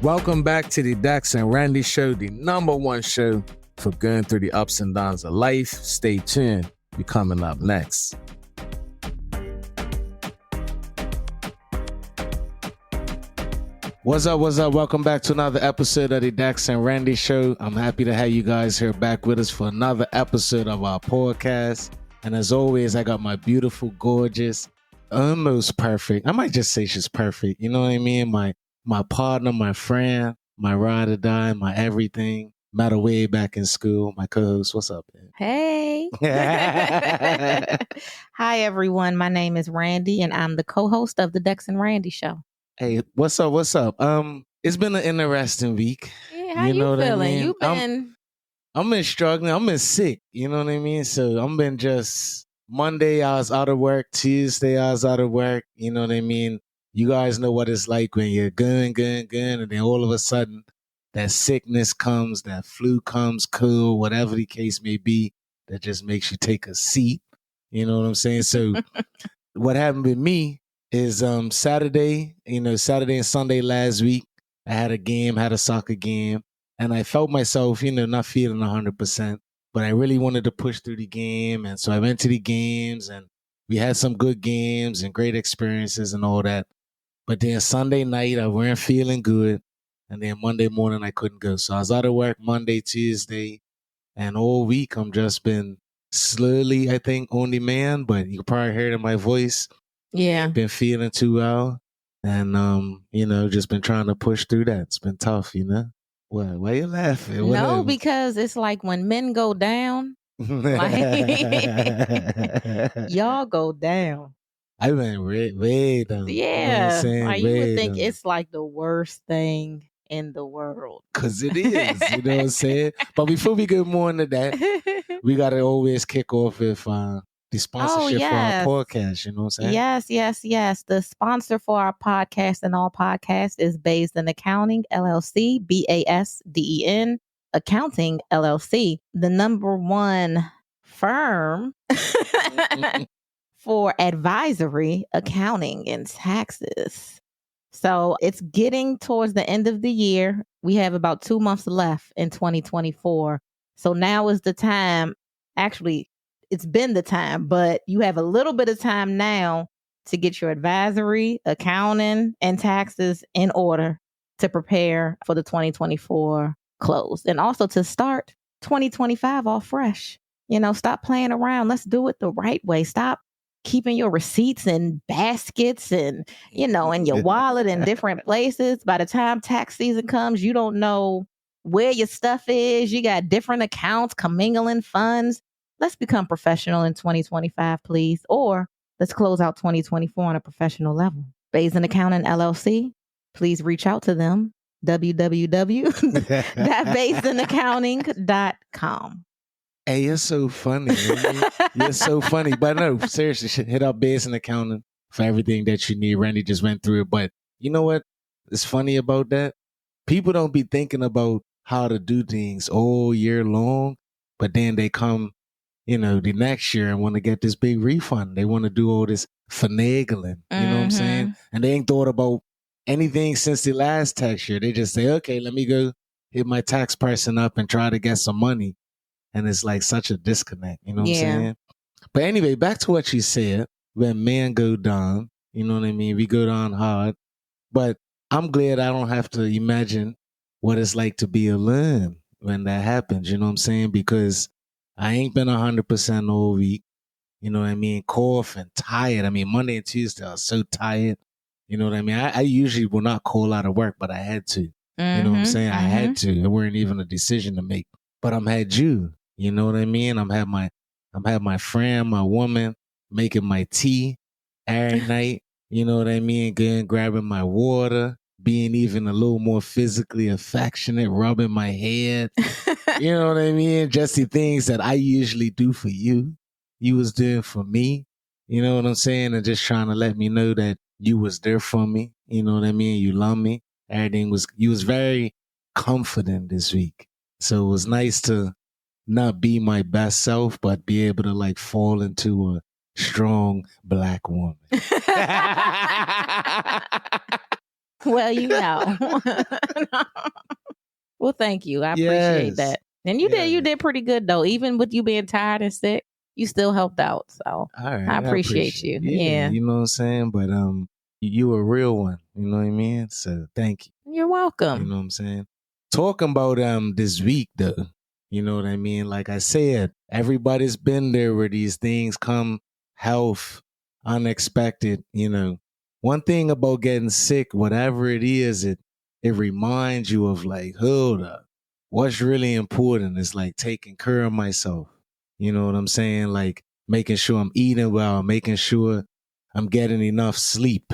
Welcome back to the Dex and Randi Show, the #1 show for going through the ups and downs of life. Stay tuned. We're coming up next. What's up? Welcome back to another episode of the Dex and Randi Show. I'm happy to have you guys here back with us for another episode of our podcast. And as always, I got my beautiful, gorgeous, almost perfect. I might just say she's perfect. You know what I mean? My partner, my friend, my ride or die, my everything. Met her way back in school. My co-host, what's up, man? Hey. Hi, everyone. My name is Randi, and I'm the co-host of the Dex and Randi Show. Hey, what's up? It's been an interesting week. Yeah, how you feeling? I mean? You've been... I've been struggling. I've been sick. You know what I mean? So I've been just... Monday, I was out of work. Tuesday, I was out of work. You know what I mean? You guys know what it's like when you're going, and then all of a sudden that sickness comes, that flu comes, cold, whatever the case may be, that just makes you take a seat. You know what I'm saying? So what happened with me is Saturday and Sunday last week, I had a soccer game, and I felt myself, not feeling 100%, but I really wanted to push through the game. And so I went to the games, and we had some good games and great experiences and all that. But then Sunday night, I weren't feeling good. And then Monday morning, I couldn't go. So I was out of work Monday, Tuesday. And all week, I'm just been slowly, I think, on demand. But you probably heard in my voice. Yeah. Been feeling too well. And, just been trying to push through that. It's been tough, Why are you laughing? No, because it's like when men go down, y'all go down. I went way down. Yeah. You know like you would think it's like the worst thing in the world. Because it is, you know what I'm saying? But before we get more into that, we got to always kick off with the sponsorship for our podcast, you know what I'm saying? Yes. The sponsor for our podcast and all podcasts is Basin Accounting, LLC, BASDEN Accounting, LLC, the #1 firm for advisory, accounting, and taxes. So it's getting towards the end of the year. We have about 2 months left in 2024. So now is the time. Actually, it's been the time, but you have a little bit of time now to get your advisory, accounting, and taxes in order to prepare for the 2024 close. And also to start 2025 all fresh. Stop playing around. Let's do it the right way. Stop keeping your receipts in baskets and, in your wallet in different places. By the time tax season comes, you don't know where your stuff is. You got different accounts, commingling funds. Let's become professional in 2025, please. Or let's close out 2024 on a professional level. Basin Accounting LLC, please reach out to them. www.basinaccounting.com. Hey, you're so funny. You're so funny. But no, seriously, hit up Basin Accounting for everything that you need. Randy just went through it. But you know what is funny about that? People don't be thinking about how to do things all year long, but then they come, the next year and want to get this big refund. They want to do all this finagling. You know what I'm saying? And they ain't thought about anything since the last tax year. They just say, okay, let me go hit my tax person up and try to get some money. And it's like such a disconnect, you know what I'm saying? But anyway, back to what you said, when men go down, you know what I mean? We go down hard. But I'm glad I don't have to imagine what it's like to be alone when that happens, you know what I'm saying? Because I ain't been 100% all week, you know what I mean? Coughing, tired. I mean, Monday and Tuesday, I was so tired. You know what I mean? I usually will not call out of work, but I had to. You know what I'm saying? I had to. It weren't even a decision to make. But I'm had you. You know what I mean? I'm had my friend, my woman, making my tea every night. You know what I mean? Grabbing my water, being even a little more physically affectionate, rubbing my head. You know what I mean? Just the things that I usually do for you, you was doing for me. You know what I'm saying? And just trying to let me know that you was there for me. You know what I mean? You love me. You was very confident this week. So it was nice to not be my best self, but be able to like fall into a strong black woman. Well, you know. Well, thank you. I appreciate Yes. that. And you did pretty good though. Even with you being tired and sick, you still helped out. So All right, I appreciate you. Yeah, Yeah. you know what I'm saying? But you a real one, you know what I mean? So thank you. You're welcome. You know what I'm saying? Talking about this week though, you know what I mean? Like I said, everybody's been there where these things come, health, unexpected, you know. One thing about getting sick, whatever it is, it reminds you of like, hold up, what's really important is like taking care of myself. You know what I'm saying? Like making sure I'm eating well, making sure I'm getting enough sleep.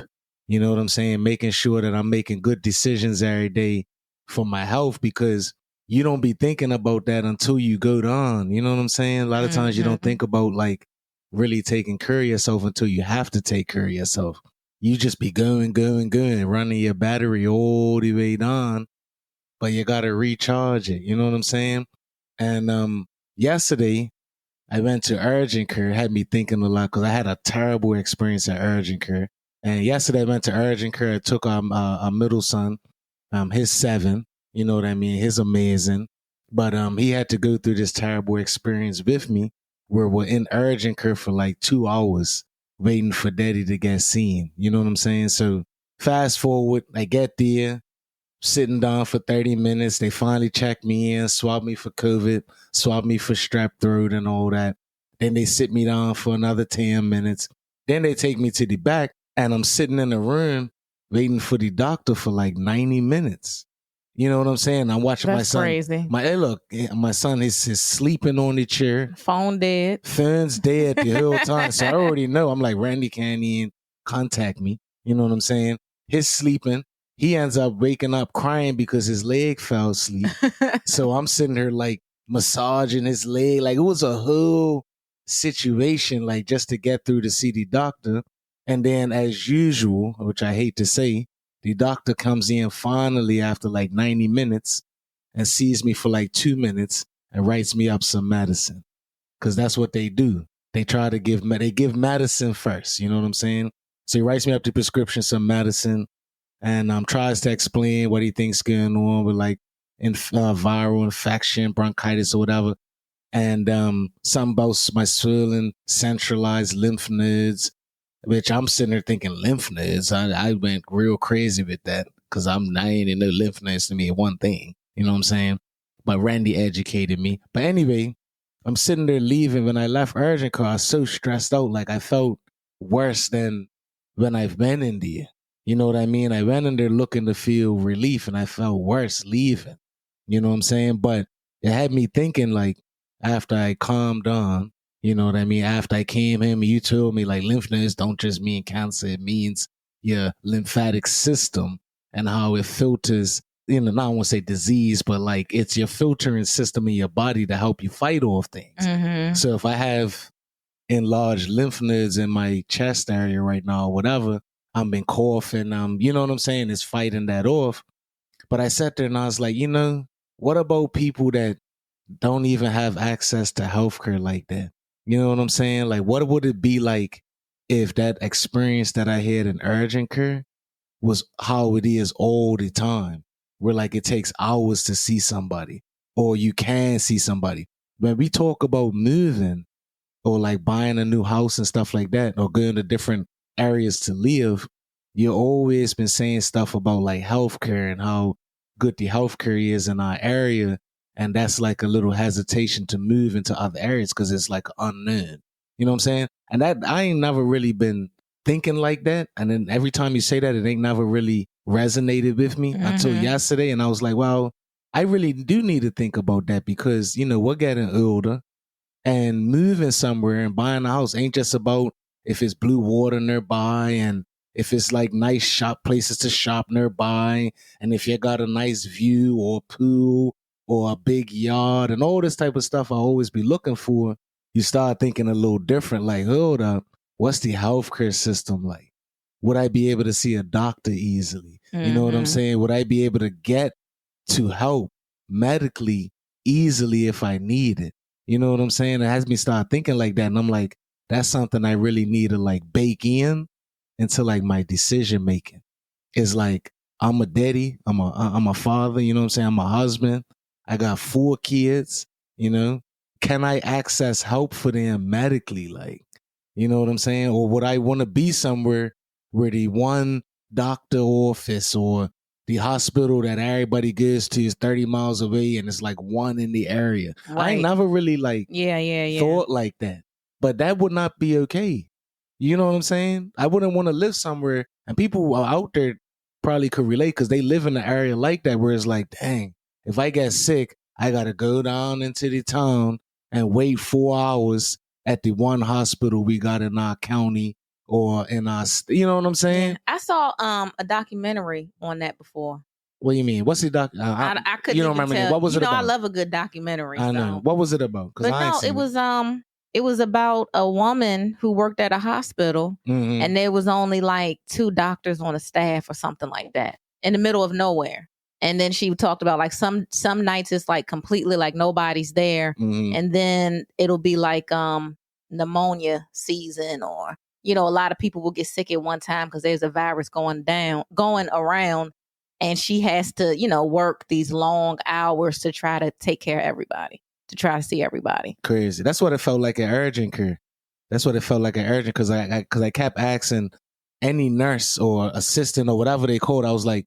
You know what I'm saying? Making sure that I'm making good decisions every day for my health, because you don't be thinking about that until you go down. You know what I'm saying? A lot of times you don't think about like really taking care of yourself until you have to take care of yourself. You just be going, running your battery all the way down, but you got to recharge it. You know what I'm saying? And yesterday, I went to urgent care. Had me thinking a lot because I had a terrible experience at urgent care. And yesterday I went to urgent care. I took our middle son, his 7. You know what I mean? He's amazing, but he had to go through this terrible experience with me, where we're in urgent care for like 2 hours waiting for Daddy to get seen. You know what I'm saying? So fast forward, I get there, sitting down for 30 minutes. They finally checked me in, swabbed me for COVID, swabbed me for strep throat and all that. Then they sit me down for another 10 minutes. Then they take me to the back, and I'm sitting in the room waiting for the doctor for like 90 minutes. You know what I'm saying? I'm watching my That's son. crazy. My son is sleeping on the chair. Phone dead. Phone's dead the whole time. So I already know. I'm like, Randy can't even contact me. You know what I'm saying? He's sleeping. He ends up waking up crying because his leg fell asleep. So I'm sitting here like massaging his leg. Like it was a whole situation, like just to get through to see the doctor. And then as usual, which I hate to say, the doctor comes in finally after like 90 minutes and sees me for like 2 minutes and writes me up some medicine. Cause that's what they do. They try to give medicine first. You know what I'm saying? So he writes me up the prescription, some medicine, and tries to explain what he thinks going on with like viral infection, bronchitis or whatever. And something about my swollen centralized lymph nodes, which I'm sitting there thinking lymph nodes. I went real crazy with that because I ain't in no lymph nodes to me one thing. You know what I'm saying? But Randy educated me. But anyway, I'm sitting there leaving. When I left urgent care, I was so stressed out. Like I felt worse than when I've been in there. You know what I mean? I went in there looking to feel relief, and I felt worse leaving. You know what I'm saying? But it had me thinking, like, after I calmed down, you know what I mean? After I came in, you told me like lymph nodes don't just mean cancer, it means your lymphatic system and how it filters, you know, not I want to say disease, but like it's your filtering system in your body to help you fight off things. Mm-hmm. So if I have enlarged lymph nodes in my chest area right now, or whatever, I've been coughing, you know what I'm saying? It's fighting that off. But I sat there and I was like, you know, what about people that don't even have access to healthcare like that? You know what I'm saying? Like, what would it be like if that experience that I had in urgent care was how it is all the time, where like it takes hours to see somebody, or you can see somebody. When we talk about moving or like buying a new house and stuff like that, or going to different areas to live, you always been saying stuff about like healthcare and how good the healthcare is in our area. And that's like a little hesitation to move into other areas because it's like unknown. You know what I'm saying? And that I ain't never really been thinking like that. And then every time you say that, it ain't never really resonated with me until yesterday. And I was like, well, I really do need to think about that because, you know, we're getting older. And moving somewhere and buying a house ain't just about if it's blue water nearby and if it's like nice shop places to shop nearby and if you got a nice view or pool or a big yard and all this type of stuff I always be looking for. You start thinking a little different, like, hold up, what's the healthcare system like? Would I be able to see a doctor easily? You know what I'm saying? Would I be able to get to help medically easily if I need it? You know what I'm saying? It has me start thinking like that. And I'm like, that's something I really need to like bake in into like my decision making. Is like, I'm a daddy. I'm a father. You know what I'm saying? I'm a husband. I got 4 kids. You know, can I access help for them medically? Like, you know what I'm saying? Or would I want to be somewhere where the one doctor office or the hospital that everybody goes to is 30 miles away and it's like one in the area? I Right. never really like Yeah. thought like that, but that would not be okay. You know what I'm saying? I wouldn't want to live somewhere, and people out there probably could relate because they live in an area like that where it's like, dang, if I get sick, I got to go down into the town and wait 4 hours at the one hospital we got in our county or in our, you know what I'm saying? Yeah. I saw a documentary on that before. What do you mean? What's the doc? I couldn't you don't even remember tell. what was it I about? love a good documentary. I know. So. What was it about? Because But I ain't no, seen it was about a woman who worked at a hospital, Mhm. and there was only like 2 doctors on the staff or something like that in the middle of nowhere. And then she talked about like some nights it's like completely like nobody's there, Mhm. and then it'll be like pneumonia season, or a lot of people will get sick at one time because there's a virus going around, and she has to work these long hours to try to take care of everybody, to try to see everybody. Crazy. That's what it felt like at urgent care. That's what it felt like at urgent because I kept asking any nurse or assistant or whatever they called. I was like,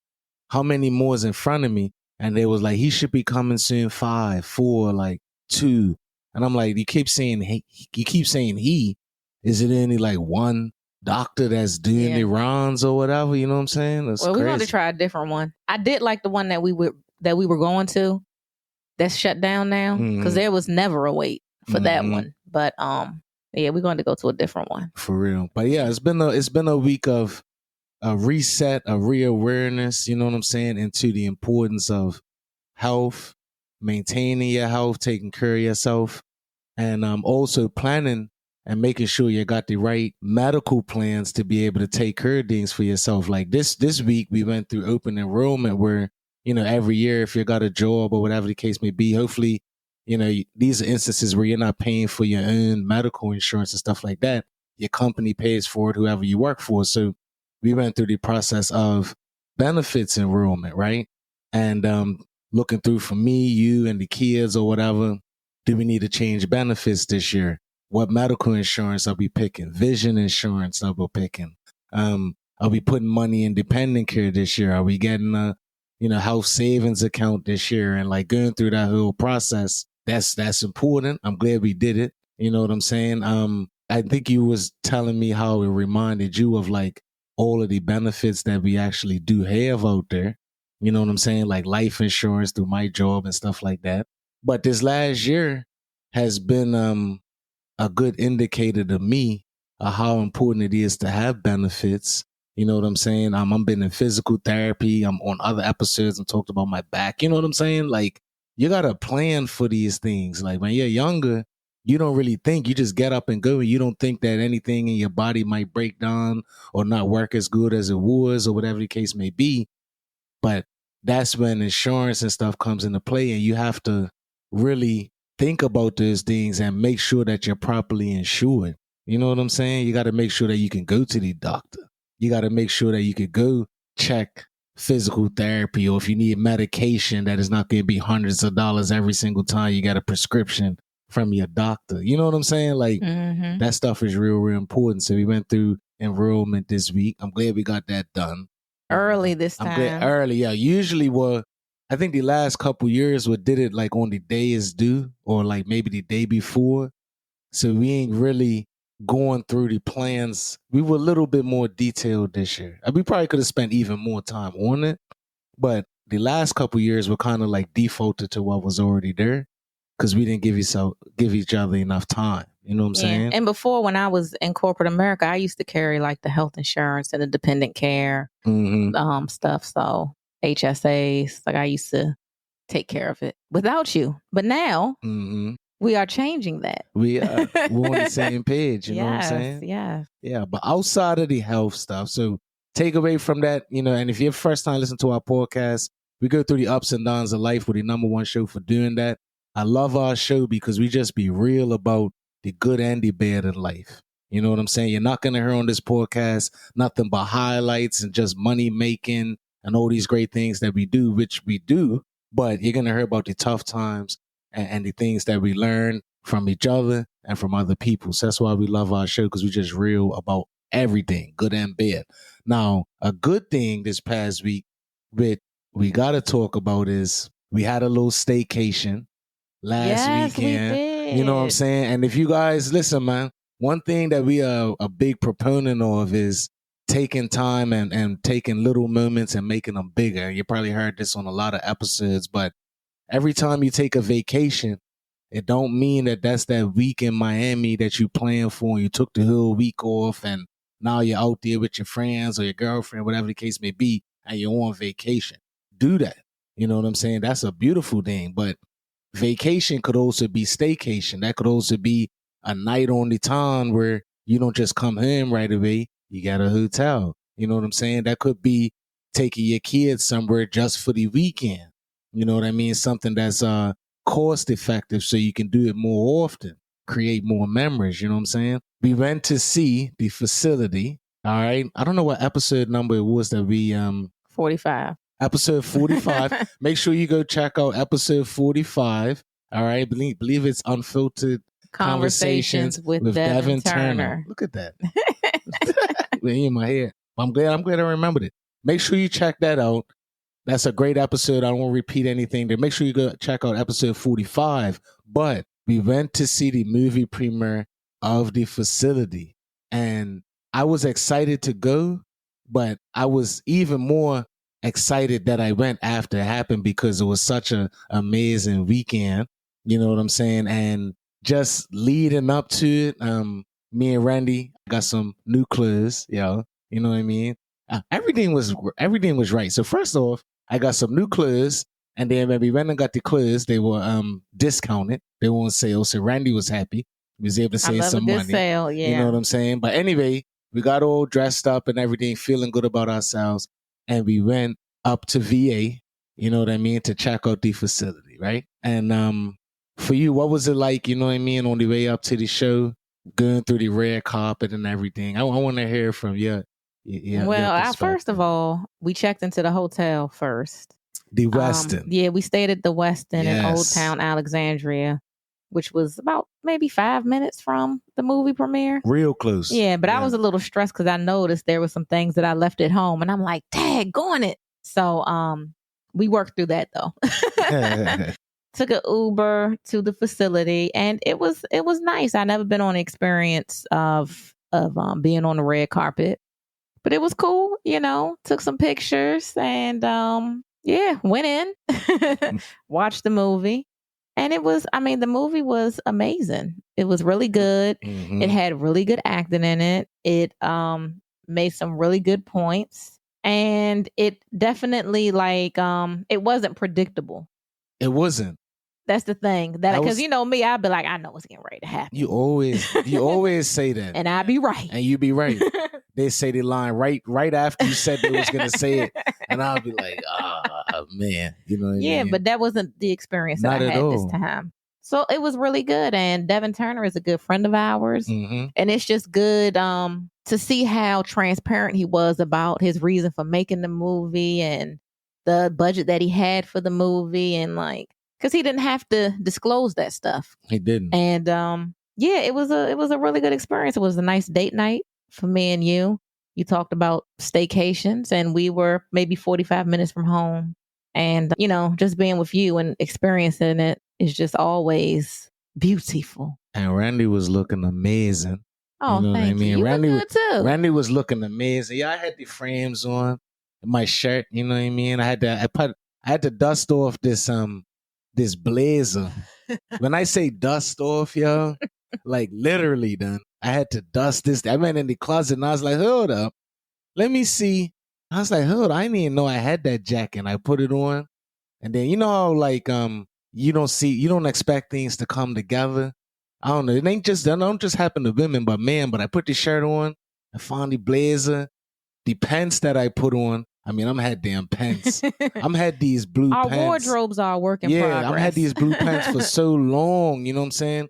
how many more is in front of me? And they was like, he should be coming soon. 5, 4, like 2. And I'm like, you keep saying he. Is it any like one doctor that's doing the rounds or whatever? You know what I'm saying? That's Well, we crazy. wanted to try a different one. I did like the one that we were going to. That's shut down now because there was never a wait for that one. But yeah, we're going to go to a different one for real. But yeah, it's been a week of a reset, a reawareness. You know what I'm saying, into the importance of health, maintaining your health, taking care of yourself, and also planning and making sure you got the right medical plans to be able to take care of things for yourself. Like this week, we went through open enrollment where, every year, if you got a job or whatever the case may be, hopefully, these are instances where you're not paying for your own medical insurance and stuff like that. Your company pays for it, whoever you work for. So we went through the process of benefits enrollment, right? And looking through for me, you, and the kids or whatever, do we need to change benefits this year? What medical insurance are we picking? Vision insurance are we picking? Are we putting money in dependent care this year? Are we getting a, health savings account this year? And like going through that whole process, that's important. I'm glad we did it. You know what I'm saying? I think you was telling me how it reminded you of like all of the benefits that we actually do have out there. You know what I'm saying? Like life insurance through my job and stuff like that. But this last year has been a good indicator to me of how important it is to have benefits. You know what I'm saying? I'm been in physical therapy. I'm on other episodes. I'm talked about my back. You know what I'm saying? Like you got to plan for these things. Like when you're younger, you don't really think. You just get up and go, and you don't think that anything in your body might break down or not work as good as it was or whatever the case may be. But that's when insurance and stuff comes into play, and you have to really think about those things and make sure that you're properly insured. You know what I'm saying? You got to make sure that you can go to the doctor. You got to make sure that you could go check physical therapy, or if you need medication, that is not going to be hundreds of dollars every single time you got a prescription from your doctor. You know what I'm saying? Like that stuff is real, real important. So we went through enrollment this week. I'm glad we got that done. Early this time. I'm glad early. Yeah, usually I think the last couple years we did it like on the day is due or like maybe the day before. So we ain't really going through the plans. We were a little bit more detailed this year. We probably could have spent even more time on it, but the last couple years were kind of like defaulted to what was already there because we didn't give each other enough time. You know what I'm saying? And before, when I was in corporate America, I used to carry like the health insurance and the dependent care stuff. So HSAs, like I used to take care of it without you. But now we are changing that. We're on the same page. You know what I'm saying? Yes. Yeah. But outside of the health stuff, so take away from that, and if you're first time listening to our podcast, we go through the ups and downs of life. We're the number one show for doing that. I love our show because we just be real about the good and the bad in life. You know what I'm saying? You're not going to hear on this podcast nothing but highlights and just money making and all these great things that we do, which we do, but you're going to hear about the tough times and the things that we learn from each other and from other people. So that's why we love our show, because we're just real about everything, good and bad. Now, a good thing this past week that we got to talk about is we had a little staycation last weekend. We did. You know what I'm saying? And if you guys listen, man, one thing that we are a big proponent of is taking time and taking little moments and making them bigger. You probably heard this on a lot of episodes, but every time you take a vacation, it don't mean that that's that week in Miami that you planned for and you took the whole week off and now you're out there with your friends or your girlfriend, whatever the case may be, and you're on vacation. Do that. You know what I'm saying? That's a beautiful thing. But vacation could also be staycation. That could also be a night on the town where you don't just come home right away. You got a hotel. You know what I'm saying? That could be taking your kids somewhere just for the weekend. You know what I mean? Something that's cost effective so you can do it more often, create more memories. You know what I'm saying? We went to see the facility. All right. I don't know what episode number it was that we 45. Episode 45. Make sure you go check out episode 45. All right. Believe it's Unfiltered Conversations with Devin Turner. Look at that. In my head. I'm glad I remembered it. Make sure you check that out. That's a great episode. I don't want to repeat anything there. Make sure you go check out episode 45. But we went to see the movie premiere of the facility. And I was excited to go, but I was even more excited that I went after it happened because it was such an amazing weekend. You know what I'm saying? And just leading up to it, me and Randy got some new clothes, yo. You know what I mean? Everything was right. So first off, I got some new clothes, and then when we went and got the clothes, they were discounted. They were on sale. So Randy was happy. He was able to save some money. Sale, yeah. You know what I'm saying? But anyway, we got all dressed up and everything, feeling good about ourselves, and we went up to VA. You know what I mean? To check out the facility, right? And for you, what was it like? You know what I mean? On the way up to the show, going through the red carpet and everything. I want to hear from you. Well, first of all, we checked into the hotel first. The Westin. Yeah, we stayed at the Westin in Old Town Alexandria, which was about maybe 5 minutes from the movie premiere. Real close. Yeah, but I was a little stressed because I noticed there were some things that I left at home, and I'm like, "Dang, on it!" So, we worked through that though. Took an Uber to the facility, and it was nice. I never been on the experience of being on the red carpet. But it was cool, you know, took some pictures and, went in, watched the movie. And the movie was amazing. It was really good. Mm-hmm. It had really good acting in it. It made some really good points. And it definitely, it wasn't predictable. It wasn't. That's the thing. Because you know me, I'd be like, I know what's getting ready to happen. You always say that. And I'd be right. And you be right. They say the line right after you said they was going to say it. And I'll be like, man. You know what I mean? Yeah, but that wasn't the experience that I had this time. So it was really good. And Devin Turner is a good friend of ours. Mm-hmm. And it's just good to see how transparent he was about his reason for making the movie and the budget that he had for the movie. And because he didn't have to disclose that stuff. He didn't. And it was a really good experience. It was a nice date night for me and you. You talked about staycations, and we were maybe 45 minutes from home. And, you know, just being with you and experiencing it is just always beautiful. And Randy was looking amazing. Oh, you know thank you. You Randy, look good too. Randy was looking amazing. Yeah, I had the frames on my shirt. You know what I mean? I had to dust off this blazer. When I say dust off, yo, like literally done. I had to dust this. I went in the closet and I was like, hold up. Let me see. I was like, hold up. I didn't even know I had that jacket. I put it on. And then, you know how you don't expect things to come together. I don't know. It don't just happen to women, but I put the shirt on. I found the blazer, the pants that I put on. I mean, I'm had damn pants. I'm had these blue Our pants. Our wardrobes are a work in progress. Yeah, I'm had these blue pants for so long. You know what I'm saying?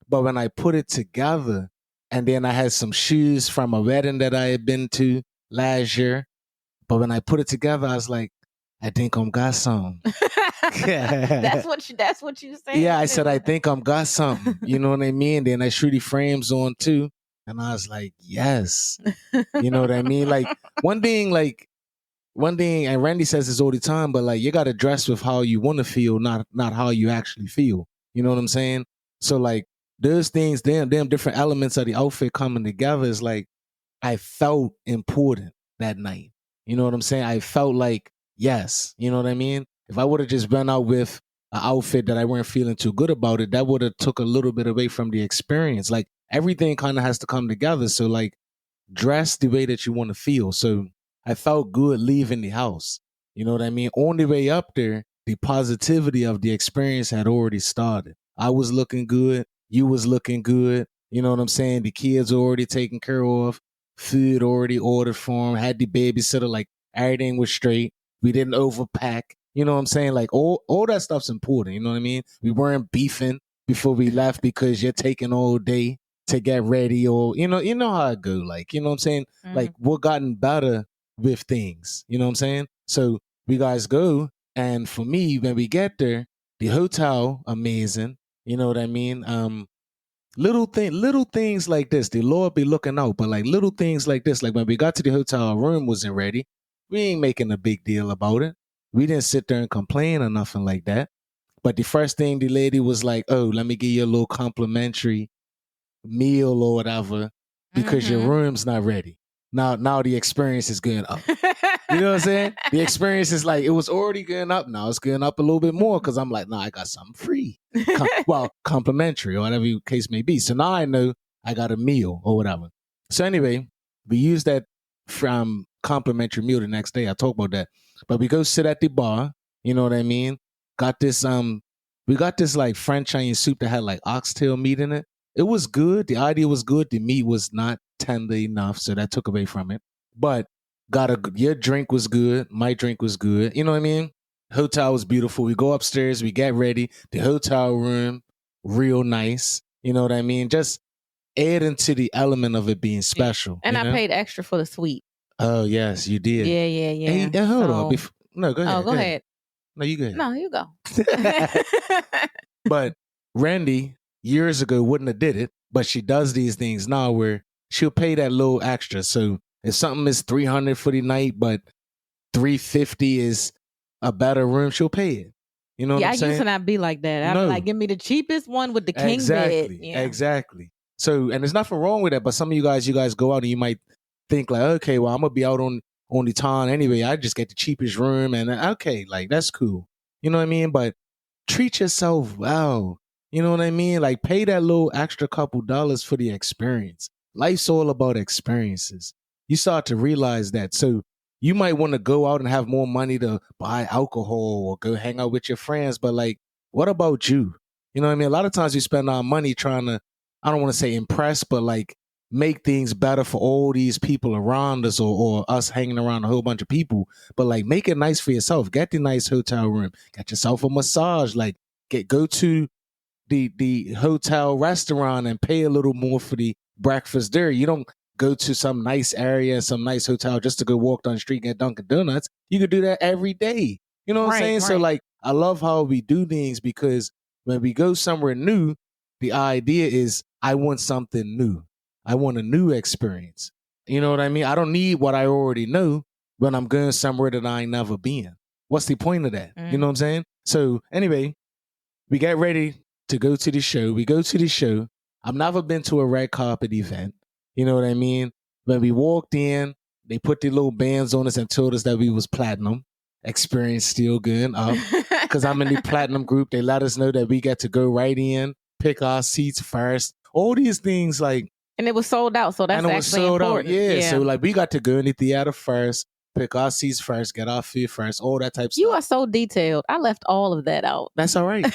But when I put it together, and then I had some shoes from a wedding that I had been to last year, But when I put it together, I was like, I think I'm got something. That's what you saying. Yeah, I said, I think I'm got something. You know what I mean? Then I threw the frames on too. And I was like, yes. You know what I mean? Like one thing, and Randy says this all the time, but like you gotta dress with how you want to feel, not how you actually feel. You know what I'm saying? So like those things, them different elements of the outfit coming together is like I felt important that night. You know what I'm saying? I felt like yes. You know what I mean? If I would have just been out with an outfit that I weren't feeling too good about it, that would have took a little bit away from the experience. Like everything kind of has to come together. So like dress the way that you want to feel. So I felt good leaving the house. You know what I mean? On the way up there, the positivity of the experience had already started. I was looking good. You was looking good. You know what I'm saying? The kids were already taken care of. Food already ordered for them. Had the babysitter. Like everything was straight. We didn't overpack. You know what I'm saying? Like all that stuff's important. You know what I mean? We weren't beefing before we left because you're taking all day to get ready, or you know how it go. Like, you know what I'm saying? Like we're gotten better with things. You know what I'm saying? So we guys go, and for me, when we get there, the hotel amazing. You know what I mean? Little things like this, the Lord be looking out, but like little things like this, like when we got to the hotel, our room wasn't ready. We ain't making a big deal about it. We didn't sit there and complain or nothing like that. But the first thing the lady was like, oh, let me give you a little complimentary meal or whatever because your room's not ready. Now the experience is going up. You know what I'm saying? The experience is like, it was already going up. Now it's going up a little bit more because I'm like, nah, I got something free. Complimentary or whatever the case may be. So now I know I got a meal or whatever. So anyway, we use that from complimentary meal the next day. I talk about that. But we go sit at the bar. You know what I mean? Got this, we got this like French onion soup that had like oxtail meat in it. It was good. The idea was good. The meat was not tender enough, so that took away from it. But your drink was good. My drink was good. You know what I mean? Hotel was beautiful. We go upstairs. We get ready. The hotel room, real nice. You know what I mean? Just adding to the element of it being special. And I paid extra for the suite. Oh, yes, you did. Yeah. Hey, hold on. No, go ahead. Oh, go ahead. No, you go ahead. No, you go. But Randy, years ago, wouldn't have did it, but she does these things now where she'll pay that little extra. So if something is $300 for the night, but $350 is a better room, she'll pay it. You know what I'm saying? I used to not be like that. I'd be like, give me the cheapest one with the king bed. Yeah. Exactly. So, and there's nothing wrong with that, but some of you guys go out and you might think like, okay, well, I'm going to be out on the town anyway. I just get the cheapest room and okay, like that's cool. You know what I mean? But treat yourself well. You know what I mean? Like pay that little extra couple dollars for the experience. Life's all about experiences. You start to realize that. So you might want to go out and have more money to buy alcohol or go hang out with your friends. But like, what about you? You know what I mean? A lot of times we spend our money trying to, I don't want to say impress, but like make things better for all these people around us or us hanging around a whole bunch of people. But like make it nice for yourself. Get the nice hotel room. Get yourself a massage. Like go to the hotel restaurant and pay a little more for the breakfast there. You don't go to some nice area, some nice hotel just to go walk down the street and get Dunkin' Donuts. You could do that every day. You know what I'm saying? Right. So like, I love how we do things because when we go somewhere new, the idea is I want something new. I want a new experience. You know what I mean? I don't need what I already know when I'm going somewhere that I ain't never been. What's the point of that? You know what I'm saying? So anyway, we get ready to go to the show. We go to the show. I've never been to a red carpet event. You know what I mean? When we walked in, they put the little bands on us and told us that we was platinum. Experience still good up. Because I'm in the platinum group. They let us know that we get to go right in, pick our seats first. All these things like. And it was sold out. So that's actually important. Yeah. So like we got to go in the theater first, pick our seats first, get our food first, all that type of stuff. You are so detailed. I left all of that out. That's all right.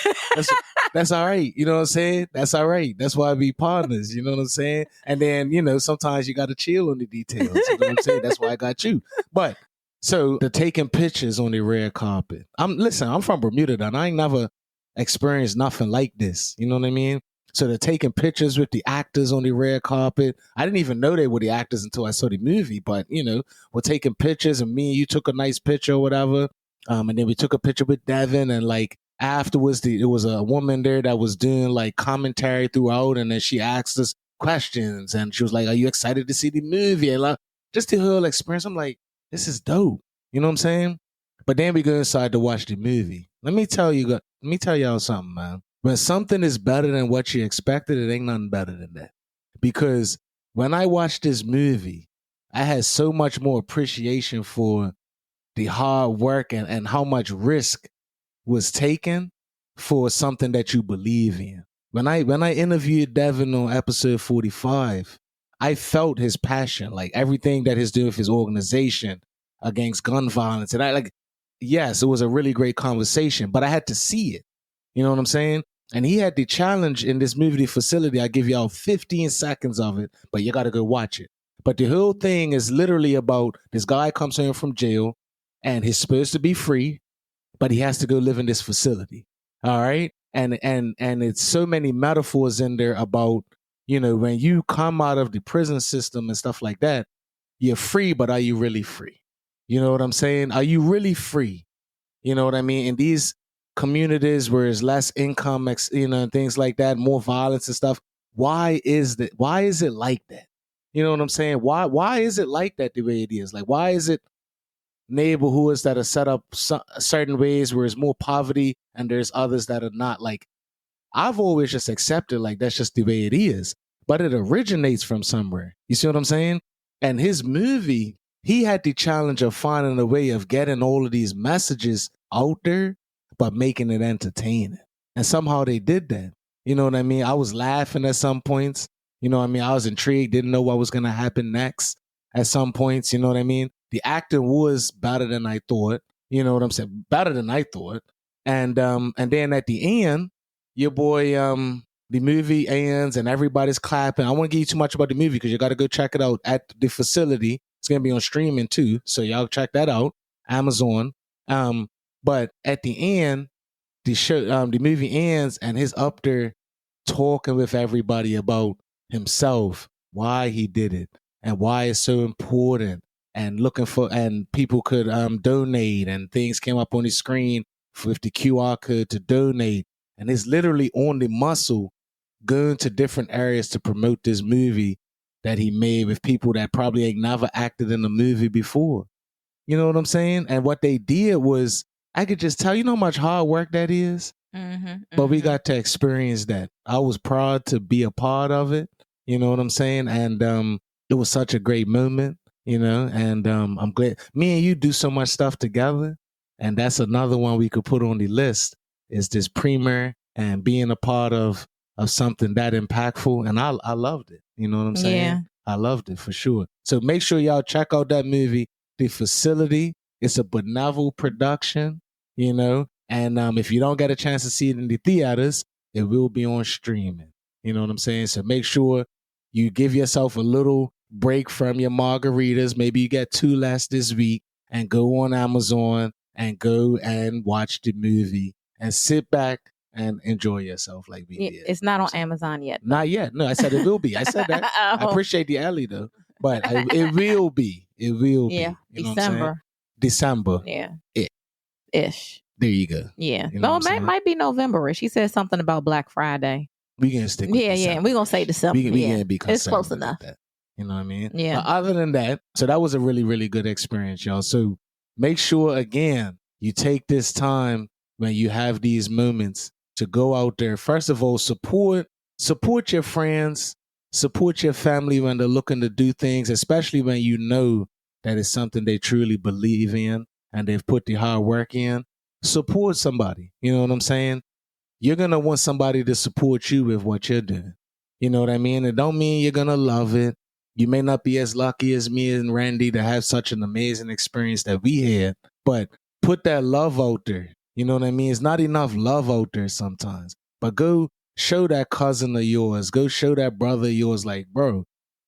That's all right. You know what I'm saying? That's all right. That's why we partners. You know what I'm saying? And then, sometimes you got to chill on the details. You know what I'm saying? That's why I got you. But so the taking pictures on the red carpet. I'm from Bermuda, and I ain't never experienced nothing like this. You know what I mean? So they're taking pictures with the actors on the red carpet. I didn't even know they were the actors until I saw the movie, but we're taking pictures, and me and you took a nice picture or whatever. And then we took a picture with Devin, and like afterwards, it was a woman there that was doing like commentary throughout, and then she asked us questions, and she was like, "Are you excited to see the movie?" And like, just the whole experience, I'm like, this is dope. You know what I'm saying? But then we go inside to watch the movie. Let me tell y'all something, man. When something is better than what you expected, it ain't nothing better than that. Because when I watched this movie, I had so much more appreciation for the hard work and how much risk was taken for something that you believe in. When I interviewed Devin on episode 45, I felt his passion, like everything that he's doing with his organization against gun violence. And yes, it was a really great conversation, but I had to see it. You know what I'm saying? And he had the challenge in this movie facility. I give y'all 15 seconds of it, but you got to go watch it. But the whole thing is literally about this guy comes home from jail and he's supposed to be free, but he has to go live in this facility. All right. And it's so many metaphors in there about, when you come out of the prison system and stuff like that, you're free, but are you really free? You know what I'm saying? Are you really free? You know what I mean? In these communities where there's less income, things like that, more violence and stuff. Why is that? Why is it like that? You know what I'm saying? Why is it like that the way it is? Like, why is it neighborhoods that are set up certain ways where there's more poverty and there's others that are not? Like, I've always just accepted like that's just the way it is, but it originates from somewhere. You see what I'm saying? And his movie, he had the challenge of finding a way of getting all of these messages out there, but making it entertaining. And somehow they did that. You know what I mean? I was laughing at some points. You know what I mean? I was intrigued, didn't know what was going to happen next at some points. You know what I mean? The acting was better than I thought. You know what I'm saying? Better than I thought. And then at the end, your boy, the movie ends and everybody's clapping. I won't give you too much about the movie because you got to go check it out at the facility. It's going to be on streaming too. So y'all check that out. Amazon. But at the end, the movie ends and he's up there talking with everybody about himself, why he did it and why it's so important, and looking for, and people could donate, and things came up on the screen with the QR code to donate. And it's literally on the muscle going to different areas to promote this movie that he made with people that probably ain't never acted in a movie before. You know what I'm saying? And what they did was, I could just tell, you know how much hard work that is? But we got to experience that. I was proud to be a part of it. You know what I'm saying? And it was such a great moment, and I'm glad me and you do so much stuff together. And that's another one we could put on the list, is this premiere and being a part of something that impactful. And I loved it. You know what I'm saying? Yeah. I loved it for sure. So make sure y'all check out that movie, The Facility. It's a Benevolent production, and if you don't get a chance to see it in the theaters, it will be on streaming. You know what I'm saying? So make sure you give yourself a little break from your margaritas. Maybe you get 2 less this week, and go on Amazon and go and watch the movie and sit back and enjoy yourself like we did. It's not on Amazon yet. Not yet. No, I said it will be. I said that. I appreciate the alley though, but it will be. It will be. Yeah, You know December. December. Yeah. Ish. There you go. Yeah. You know No, it might be November. She said something about Black Friday. We can stick with December. Yeah. We're going to say December. We can be it's close enough. That. You know what I mean? Yeah. But other than that, so that was a really, really good experience, y'all. So make sure, again, you take this time when you have these moments to go out there. First of all, support your friends, support your family when they're looking to do things, especially when you know that it's something they truly believe in and they've put the hard work in. Support somebody. You know what I'm saying? You're going to want somebody to support you with what you're doing. You know what I mean? It don't mean you're going to love it. You may not be as lucky as me and Randy to have such an amazing experience that we had, but put that love out there. You know what I mean? It's not enough love out there sometimes, but go show that cousin of yours, go show that brother of yours, like, bro,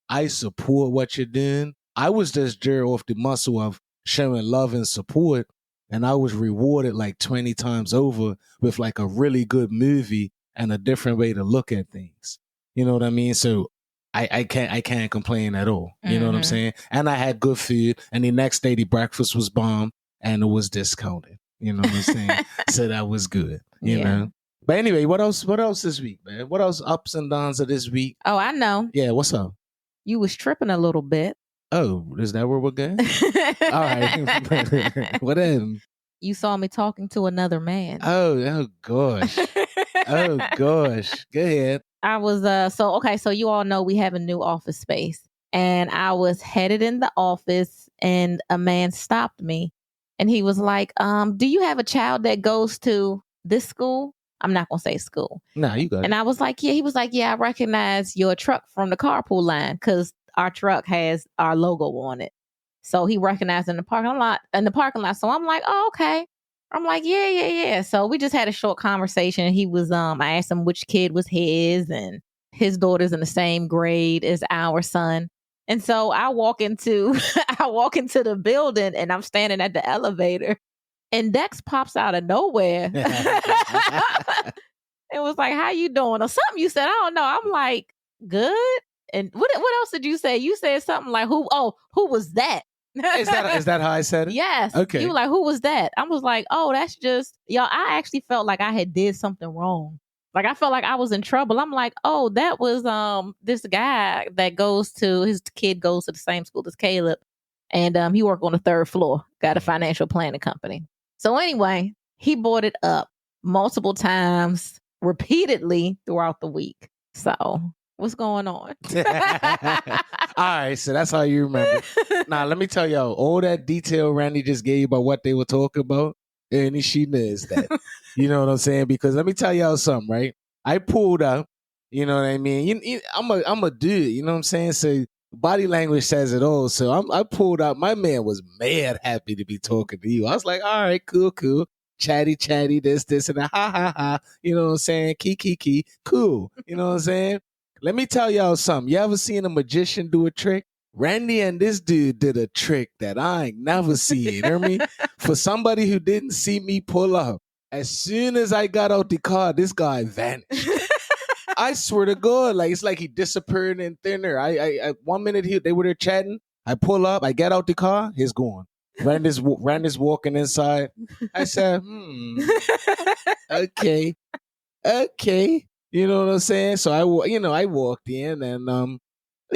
I support what you're doing. I was just jerked off the muscle of showing love and support, and I was rewarded like 20 times over with like a really good movie and a different way to look at things. You know what I mean? So I can't complain at all. You know what I'm saying? And I had good food, and the next day the breakfast was bomb and it was discounted. You know what I'm saying? So that was good. You know. But anyway, what else this week, man? What else ups and downs of this week? Oh, I know. Yeah, what's up? You was tripping a little bit. Oh, is that where we're going? All right. What then? You saw me talking to another man. Oh gosh. Oh gosh. Go ahead. I was so you all know we have a new office space, and I was headed in the office and a man stopped me and he was like, do you have a child that goes to this school? I'm not gonna say school. No, you got it. And I was like, yeah. He was like, yeah, I recognize your truck from the carpool line because our truck has our logo on it. So he recognized in the parking lot. So I'm like, oh, okay. I'm like, yeah. So we just had a short conversation. He was, I asked him which kid was his, and his daughter's in the same grade as our son. And so I walk into the building and I'm standing at the elevator and Dex pops out of nowhere. It was like, how you doing? Or something you said, I don't know. I'm like, good. And what else did you say? You said something like, who was that? Is that how I said it? Yes. Okay. You were like, who was that? I was like, oh, that's just, y'all, I actually felt like I had did something wrong. Like I felt like I was in trouble. I'm like, oh, that was this guy that his kid goes to the same school as Caleb. And he worked on the third floor, got a financial planning company. So anyway, he brought it up multiple times, repeatedly throughout the week. So what's going on? All right, so that's how you remember. Now, let me tell y'all, all that detail Randy just gave about what they were talking about, and she knows that. You know what I'm saying? Because let me tell y'all something, right? I pulled up, you know what I mean? I'm a dude, you know what I'm saying? So body language says it all. So I pulled up. My man was mad happy to be talking to you. I was like, all right, cool. Chatty, this, and that. Ha. You know what I'm saying? Key. Cool. You know what I'm saying? Let me tell y'all something. You ever seen a magician do a trick? Randy and this dude did a trick that I ain't never seen. You hear me? For somebody who didn't see me pull up, as soon as I got out the car, this guy vanished. I swear to God, like it's like he disappeared in thin air. I 1 minute they were there chatting. I pull up, I get out the car, he's gone. Randy's walking inside. I said, okay. You know what I'm saying? So I walked in and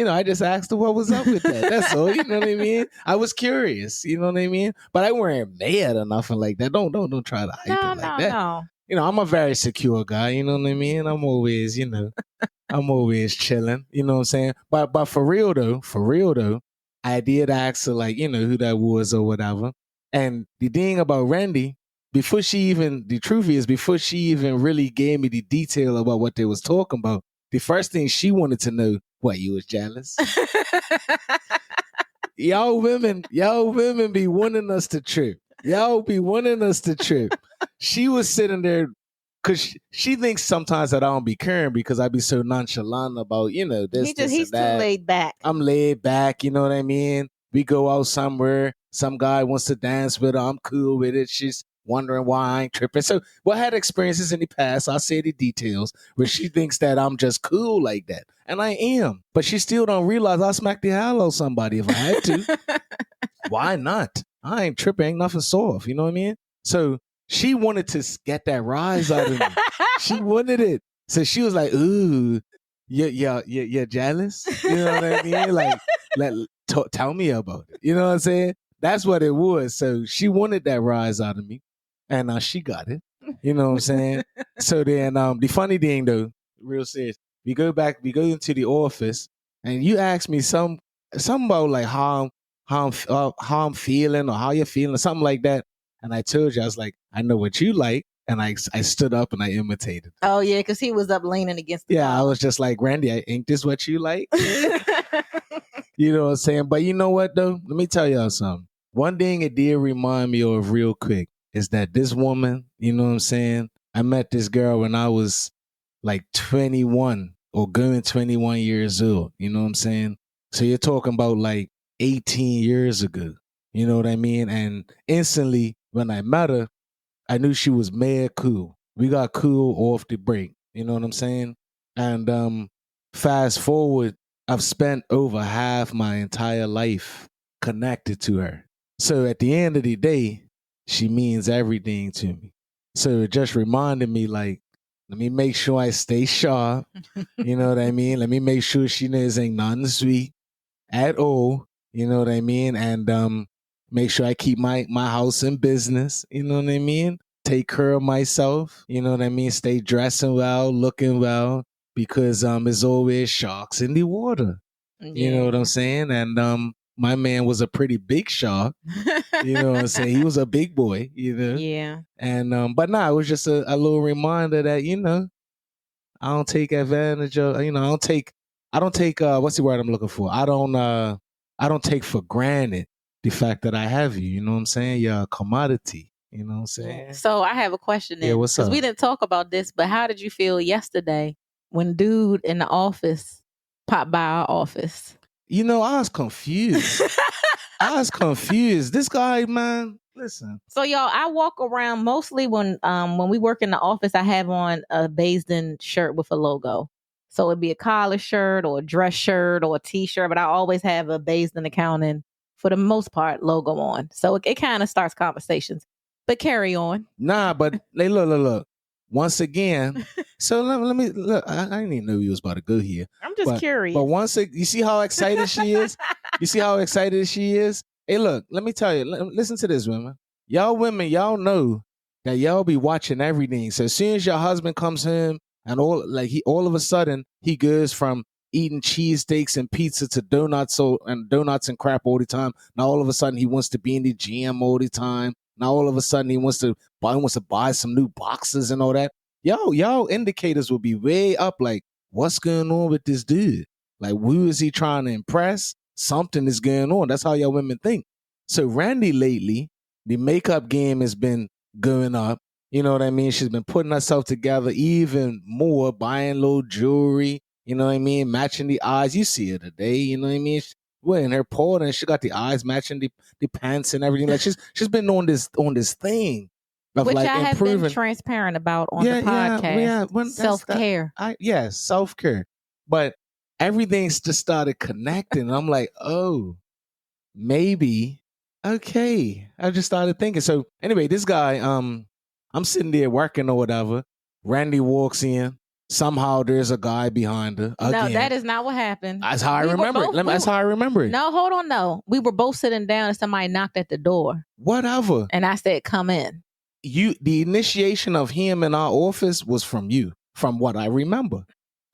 I just asked her what was up with that. That's all. You know what I mean? I was curious. You know what I mean? But I weren't mad or nothing like that. Don't try to hype it like that. No. You know, I'm a very secure guy. You know what I mean? I'm always, I'm always chilling. You know what I'm saying? But for real though, I did ask her like, who that was or whatever. And the thing about Randy, before she even really gave me the detail about what they was talking about, the first thing she wanted to know, what, you was jealous? Y'all women be wanting us to trip. Y'all be wanting us to trip. She was sitting there because she thinks sometimes that I don't be caring because I be so nonchalant about, this, He's and that. too laid back. I'm laid back, you know what I mean? We go out somewhere, some guy wants to dance with her, I'm cool with it. She's wondering why I ain't tripping. So I had experiences in the past, I'll say the details, where she thinks that I'm just cool like that. And I am. But she still don't realize I'll smack the hell out of somebody if I had to. Why not? I ain't tripping, ain't nothing soft, you know what I mean? So she wanted to get that rise out of me. She wanted it. So she was like, ooh, you're jealous? You know what I mean? Like, tell me about it. You know what I'm saying? That's what it was. So she wanted that rise out of me. And she got it. You know what I'm saying? So then the funny thing though, real serious, we go into the office and you ask me something about like how I'm feeling or how you're feeling, something like that. And I told you, I was like, I know what you like. And I stood up and I imitated. Oh, yeah, because he was up leaning against the Yeah, wall. I was just like, Randy, ain't this what you like? You know what I'm saying? But you know what, though? Let me tell y'all something. One thing it did remind me of real quick is that this woman, you know what I'm saying? I met this girl when I was like 21 or going 21 years old. You know what I'm saying? So you're talking about like 18 years ago. You know what I mean? And instantly, when I met her, I knew she was mad cool. We got cool off the break. You know what I'm saying? And fast forward, I've spent over half my entire life connected to her. So at the end of the day, she means everything to me. So it just reminded me, like, let me make sure I stay sharp. You know what I mean? Let me make sure she knows ain't nothing sweet at all. You know what I mean? And make sure I keep my house in business. You know what I mean? Take care of myself. You know what I mean? Stay dressing well, looking well, because there's always sharks in the water. You know what I'm saying? And my man was a pretty big shark. You know what I'm saying? He was a big boy, you know? Yeah. And but nah, it was just a little reminder that, you know, I don't take advantage of, you know, I don't take what's the word I'm looking for? I don't take for granted the fact that I have you, you know what I'm saying? You're a commodity, you know what I'm saying? So I have a question then. Yeah, what's up? Because we didn't talk about this, but how did you feel yesterday when dude in the office popped by our office? You know, I was confused. This guy, man, listen. So y'all, I walk around mostly when we work in the office, I have on a Based-In shirt with a logo. So it'd be a collar shirt or a dress shirt or a t-shirt, but I always have a Based-In Accounting, for the most part, logo on. So it kind of starts conversations. But carry on. Nah, but look. Once again, so let me look. I didn't even know you was about to go here. I'm just curious. But you see how excited she is? You see how excited she is? Hey, look, let me tell you. Listen to this, women. Women, y'all know that y'all be watching everything. So as soon as your husband comes home and all of a sudden he goes from eating cheesesteaks and pizza to donuts and crap all the time. Now all of a sudden he wants to be in the gym all the time. Now all of a sudden he wants to buy some new boxes and all that. Y'all indicators will be way up. Like, what's going on with this dude? Like, who is he trying to impress? Something is going on. That's how y'all women think. So Randi lately, the makeup game has been going up. You know what I mean? She's been putting herself together even more, buying little jewelry. You know what I mean? Matching the eyes. You see her today. You know what I mean? In her port, and she got the eyes matching the pants and everything. Like she's been on this thing of which like I have improving. been transparent about on the podcast. Self-care. Self-care. But everything's just started connecting. I'm like, oh, maybe. Okay. I just started thinking. So anyway, this guy, I'm sitting there working or whatever. Randi walks in. Somehow there's a guy behind her. Again. No, that is not what happened. That's how I remember it. That's how I remember it. No, hold on. No, we were both sitting down and somebody knocked at the door. Whatever. And I said, come in. The initiation of him in our office was from you, from what I remember.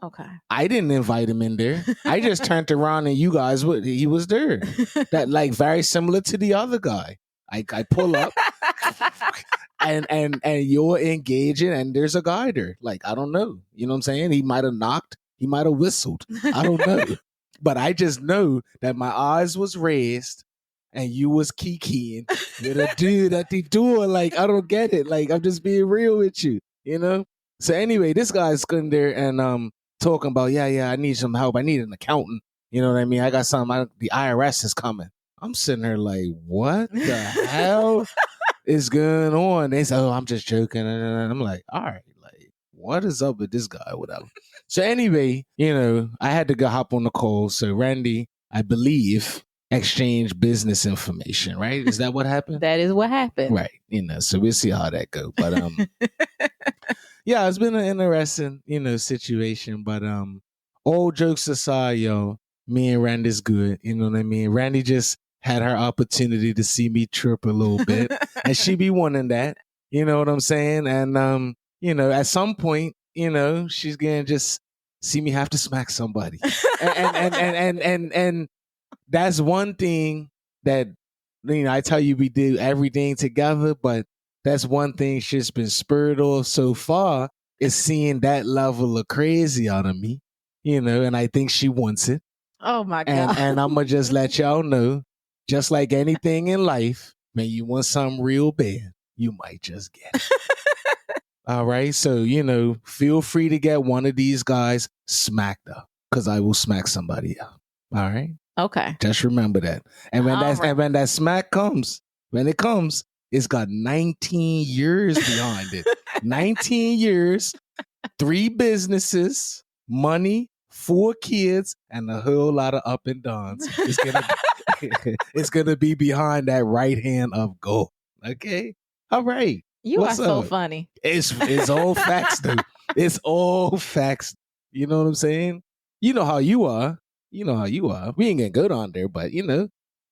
Okay. I didn't invite him in there. I just turned around and he was there. That like very similar to the other guy. I pull up and you're engaging and there's a guy there. Like, I don't know. You know what I'm saying? He might have knocked. He might have whistled. I don't know. But I just know that my eyes was raised and you was kikiing with a dude at the door. Like, I don't get it. Like, I'm just being real with you, you know? So anyway, this guy's going there and talking about, yeah, I need some help. I need an accountant. You know what I mean? I got something. The IRS is coming. I'm sitting there like, what the hell is going on? They say, oh, I'm just joking. And I'm like, all right, like, what is up with this guy? Whatever. So anyway, you know, I had to go hop on the call. So Randi, I believe, exchanged business information, right? Is that what happened? That is what happened. Right. You know, so we'll see how that goes. But yeah, it's been an interesting, you know, situation. But all jokes aside, yo, me and Randi's good. You know what I mean? Randi just had her opportunity to see me trip a little bit. And she be wanting that. You know what I'm saying? And you know, at some point, you know, she's gonna just see me have to smack somebody. and that's one thing that, you know, I tell you we do everything together, but that's one thing she's been spurred off so far is seeing that level of crazy out of me, you know, and I think she wants it. Oh my God. And I'm going to just let y'all know, just like anything in life, when you want something real bad, you might just get it. All right. So, you know, feel free to get one of these guys smacked up because I will smack somebody up. All right. Okay. Just remember that. And when that smack comes, it's got 19 years behind it. 19 years. 3 businesses, money, 4 kids, and a whole lot of up and downs. It's gonna be behind that right hand of gold. Okay, all right. You What's are so up? funny. It's all facts, though. It's all facts. You know what I'm saying? You know how you are. You know how you are. We ain't gonna go down there, but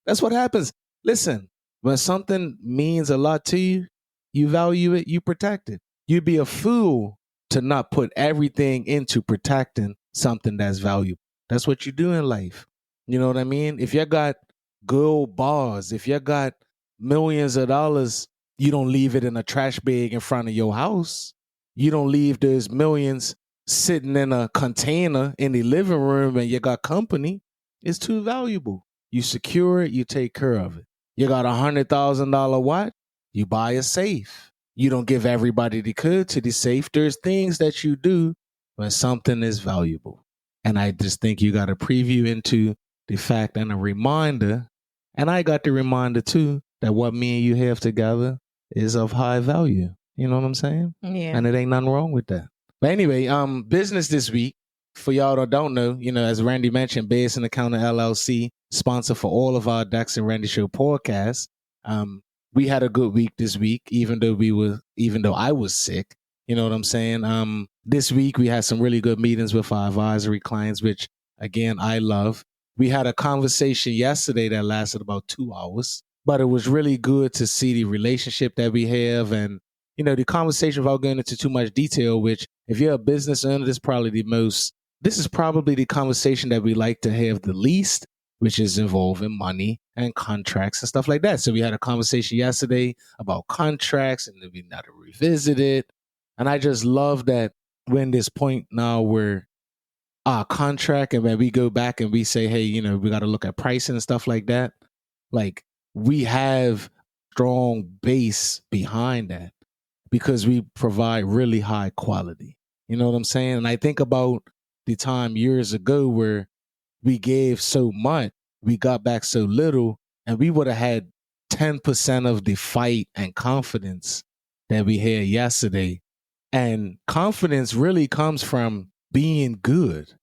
that's what happens. Listen, when something means a lot to you, you value it, you protect it. You'd be a fool to not put everything into protecting something that's valuable. That's what you do in life. You know what I mean? If you got gold bars, if you got millions of dollars, you don't leave it in a trash bag in front of your house. You don't leave those millions sitting in a container in the living room and you got company. It's too valuable. You secure it, you take care of it. You got $100,000 watch, you buy a safe. You don't give everybody the code to the safe. There's things that you do when something is valuable. And I just think you got a preview into the fact and a reminder. And I got the reminder too that what me and you have together is of high value. You know what I'm saying? Yeah. And it ain't nothing wrong with that. But anyway, business this week, for y'all that don't know, as Randy mentioned, Dex and Accountant LLC, sponsor for all of our Dex and Randi Show podcasts. We had a good week this week, even though I was sick. You know what I'm saying? This week we had some really good meetings with our advisory clients, which again, I love. We had a conversation yesterday that lasted about 2 hours, but it was really good to see the relationship that we have and, the conversation without going into too much detail, which if you're a business owner, this is probably the conversation that we like to have the least, which is involving money and contracts and stuff like that. So we had a conversation yesterday about contracts and then we now to revisit it. And I just love that we're in this point now where our contract and when we go back and we say, hey, we got to look at pricing and stuff like that. Like we have strong base behind that because we provide really high quality. You know what I'm saying? And I think about the time years ago where we gave so much, we got back so little, and we would have had 10% of the fight and confidence that we had yesterday. And confidence really comes from being good.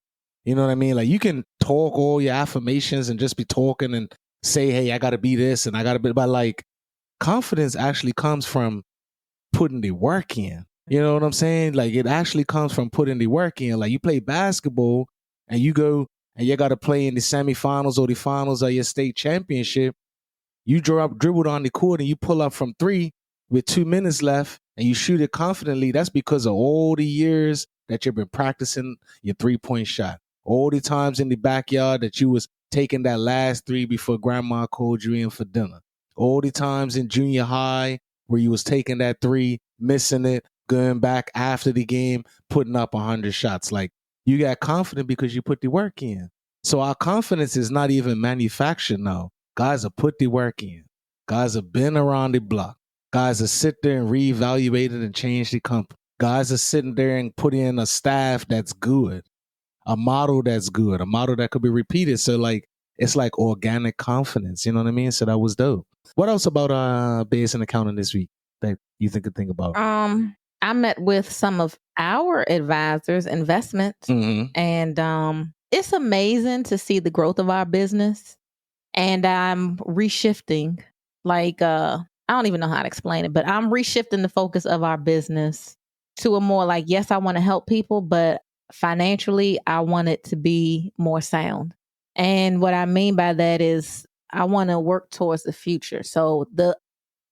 You know what I mean? Like you can talk all your affirmations and just be talking and say, hey, I got to be this and I got to be, but like confidence actually comes from putting the work in. You know what I'm saying? Like it actually comes from putting the work in. Like you play basketball and you go and you got to play in the semifinals or the finals of your state championship. You dribble on the court and you pull up from 3 with 2 minutes left and you shoot it confidently. That's because of all the years that you've been practicing your 3-point shot. All the times in the backyard that you was taking that last 3 before grandma called you in for dinner. All the times in junior high where you was taking that 3, missing it, going back after the game, putting up 100 shots. Like you got confident because you put the work in. So our confidence is not even manufactured now. Guys have put the work in. Guys have been around the block. Guys have sit there and reevaluate it and change the company. Guys are sitting there and put in a staff that's good, a model that's good, a model that could be repeated. So like, it's like organic confidence. You know what I mean? So that was dope. What else about Dex and Accounting this week that you think about? I met with some of our advisors, investments, and it's amazing to see the growth of our business. And I'm reshifting, like, I don't even know how to explain it, but I'm reshifting the focus of our business to a more like, yes, I want to help people, but financially, I want it to be more sound. And what I mean by that is I want to work towards the future. So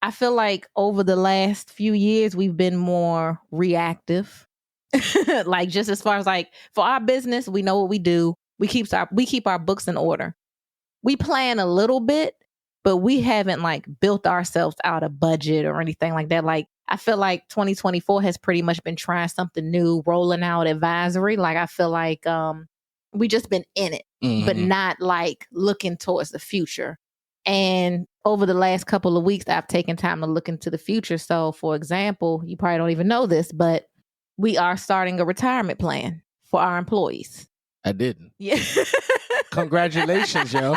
I feel like over the last few years, we've been more reactive. Like just as far as like for our business, we know what we do. We keep our books in order. We plan a little bit, but we haven't like built ourselves out a budget or anything like that. Like I feel like 2024 has pretty much been trying something new, rolling out advisory. Like I feel like we just been in it, but not like looking towards the future. And over the last couple of weeks, I've taken time to look into the future. So for example, you probably don't even know this, but we are starting a retirement plan for our employees. I didn't. Yeah. Congratulations, yo.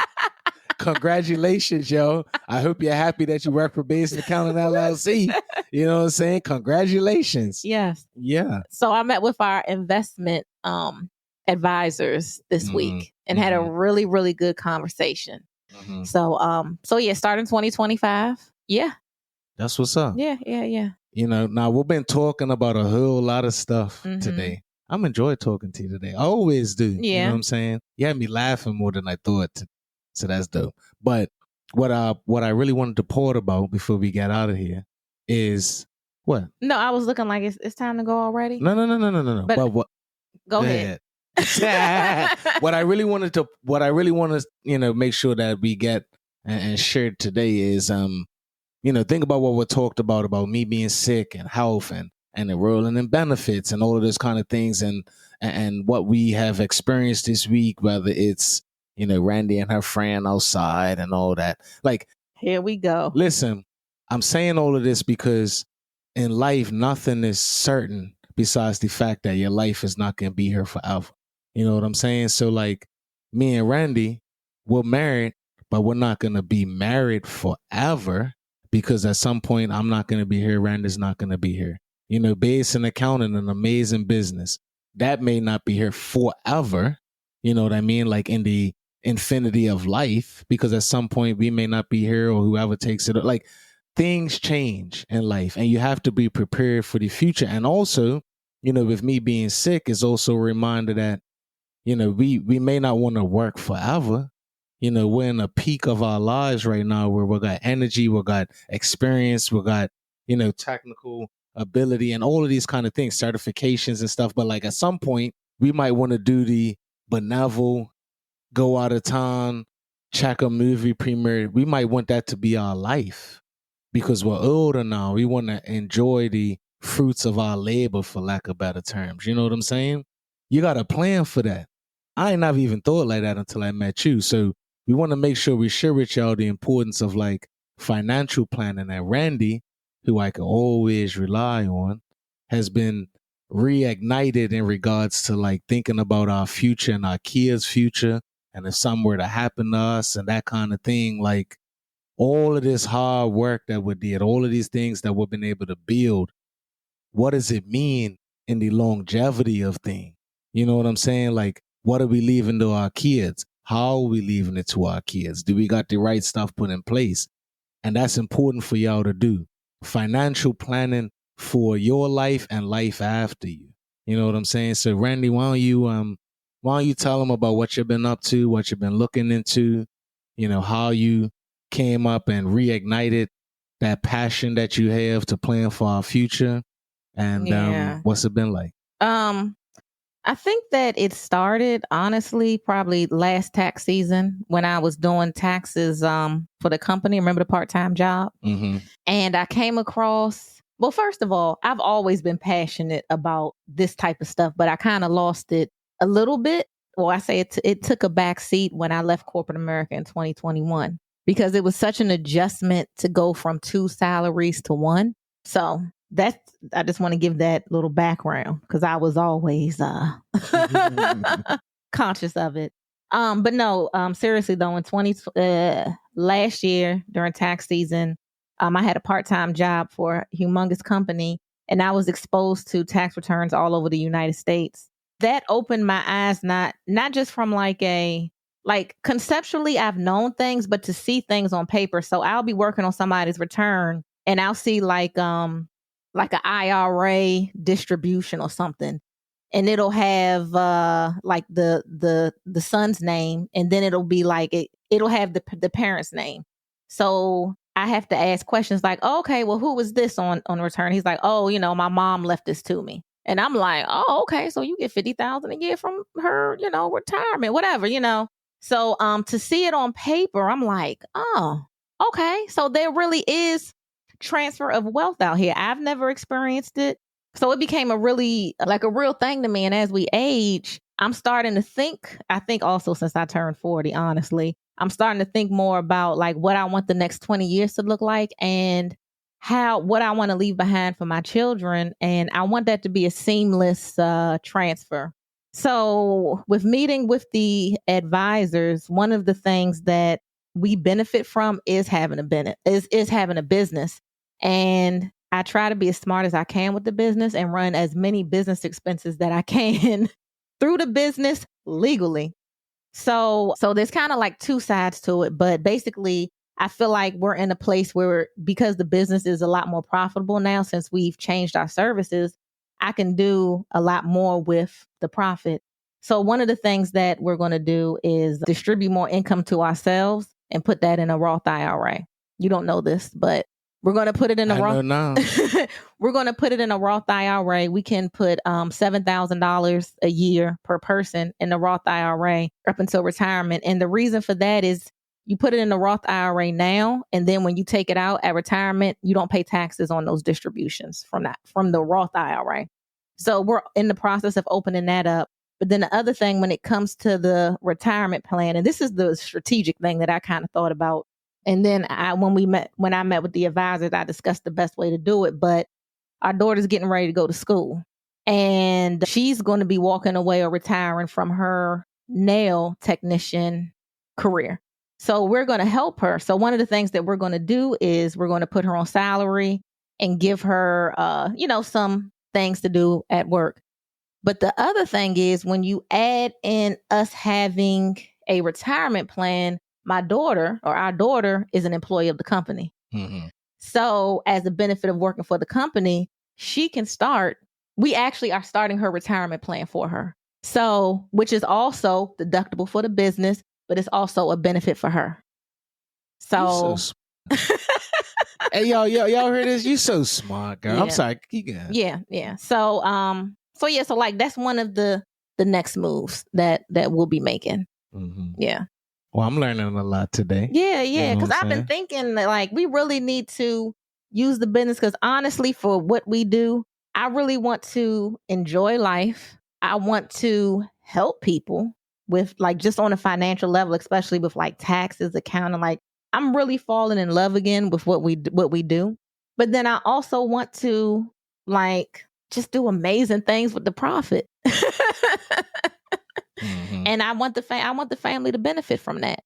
Congratulations, yo. I hope you're happy that you work for Basin Accounting LLC. You know what I'm saying? Congratulations. Yes. Yeah. So I met with our investment advisors this week and had a really, really good conversation. So yeah, starting 2025. Yeah. That's what's up. Yeah. You know, now we've been talking about a whole lot of stuff today. I'm enjoying talking to you today. I always do. Yeah. You know what I'm saying? You had me laughing more than I thought. So that's dope. But what I really wanted to report about before we get out of here is what? No, I was looking like it's time to go already. No. But what? Go ahead. What I really want to, you know, make sure that we get and share today is, you know, think about what we talked about me being sick and health and enrolling in benefits and all of those kind of things and what we have experienced this week, whether it's, you know, Randy and her friend outside and all that. Like, here we go. Listen, I'm saying all of this because in life, nothing is certain besides the fact that your life is not going to be here forever. You know what I'm saying? So like me and Randy, we're married, but we're not going to be married forever because at some point I'm not going to be here. Randy's not going to be here. You know, Basin Accounting, an amazing business that may not be here forever. You know what I mean? Like in the infinity of life, because at some point we may not be here or whoever takes it. Like things change in life and you have to be prepared for the future. And also, you know, with me being sick is also a reminder that, you know, we may not want to work forever. You know, we're in a peak of our lives right now where we got energy, we got experience, we got, you know, technical ability and all of these kind of things, certifications and stuff. But like at some point we might want to do the benevolent, go out of town, check a movie premiere. We might want that to be our life because we're older now. We want to enjoy the fruits of our labor, for lack of better terms. You know what I'm saying? You got to plan for that. I ain't never even thought like that until I met you. So we want to make sure we share with y'all the importance of like financial planning. And Randy, who I can always rely on, has been reignited in regards to like thinking about our future and our kids' future. And if something were to happen to us and that kind of thing, like all of this hard work that we did, all of these things that we've been able to build, what does it mean in the longevity of things? You know what I'm saying? Like, what are we leaving to our kids? How are we leaving it to our kids? Do we got the right stuff put in place? And that's important for y'all to do. Financial planning for your life and life after you. You know what I'm saying? So Randy, why don't you tell them about what you've been up to, what you've been looking into, you know, how you came up and reignited that passion that you have to plan for our future and what's it been like? I think that it started, honestly, probably last tax season when I was doing taxes for the company. Remember the part-time job? Mm-hmm. And I came across, well, first of all, I've always been passionate about this type of stuff, but I kind of lost it a little bit. Well, I say it took a back seat when I left corporate America in 2021 because it was such an adjustment to go from 2 salaries to 1. So I just want to give that little background because I was always conscious of it. But no, seriously though, in last year during tax season, I had a part-time job for a humongous company and I was exposed to tax returns all over the United States. That opened my eyes, not just from like conceptually I've known things, but to see things on paper. So I'll be working on somebody's return and I'll see like an IRA distribution or something. And it'll have like the son's name and then it'll be like it'll have the parent's name. So I have to ask questions like, oh, okay, well, who was this on return? He's like, oh, you know, my mom left this to me. And I'm like, oh, okay, so you get $50,000 a year from her, you know, retirement, whatever, you know. So to see it on paper, I'm like, oh, okay. So there really is transfer of wealth out here. I've never experienced it. So it became a real thing to me. And as we age, I'm starting to think, I think also since I turned 40, honestly, I'm starting to think more about like what I want the next 20 years to look like and what I want to leave behind for my children. And I want that to be a seamless transfer. So with meeting with the advisors, one of the things that we benefit from is having a business. And I try to be as smart as I can with the business and run as many business expenses that I can through the business legally. So there's kind of like two sides to it. But basically, I feel like we're in a place where, because the business is a lot more profitable now since we've changed our services, I can do a lot more with the profit. So one of the things that we're going to do is distribute more income to ourselves and put that in a Roth IRA. You don't know this, but we're going to put it in a Roth. We're going to put it in a Roth IRA. We can put $7,000 a year per person in the Roth IRA up until retirement. And the reason for that is you put it in the Roth IRA now, and then when you take it out at retirement, you don't pay taxes on those distributions from the Roth IRA. So we're in the process of opening that up. But then the other thing, when it comes to the retirement plan, and this is the strategic thing that I kind of thought about. And then when I met with the advisors, I discussed the best way to do it. But our daughter's getting ready to go to school, and she's going to be walking away or retiring from her nail technician career. So we're going to help her. So one of the things that we're going to do is we're going to put her on salary and give her, some things to do at work. But the other thing is, when you add in us having a retirement plan, our daughter is an employee of the company. Mm-hmm. So as a benefit of working for the company, we actually are starting her retirement plan for her. So, which is also deductible for the business, but it's also a benefit for her. So hey, y'all heard this? You so smart, girl. Yeah. I'm sorry. Keep going. Yeah. So like that's one of the next moves that we'll be making. Mm-hmm. Yeah. Well, I'm learning a lot today. Yeah. Because I've been thinking that, like, we really need to use the business, because honestly, for what we do, I really want to enjoy life. I want to help people with, like, just on a financial level, especially with like taxes, accounting. Like, I'm really falling in love again with what we do. But then I also want to, like, just do amazing things with the profit. Mm-hmm. And I want the family to benefit from that.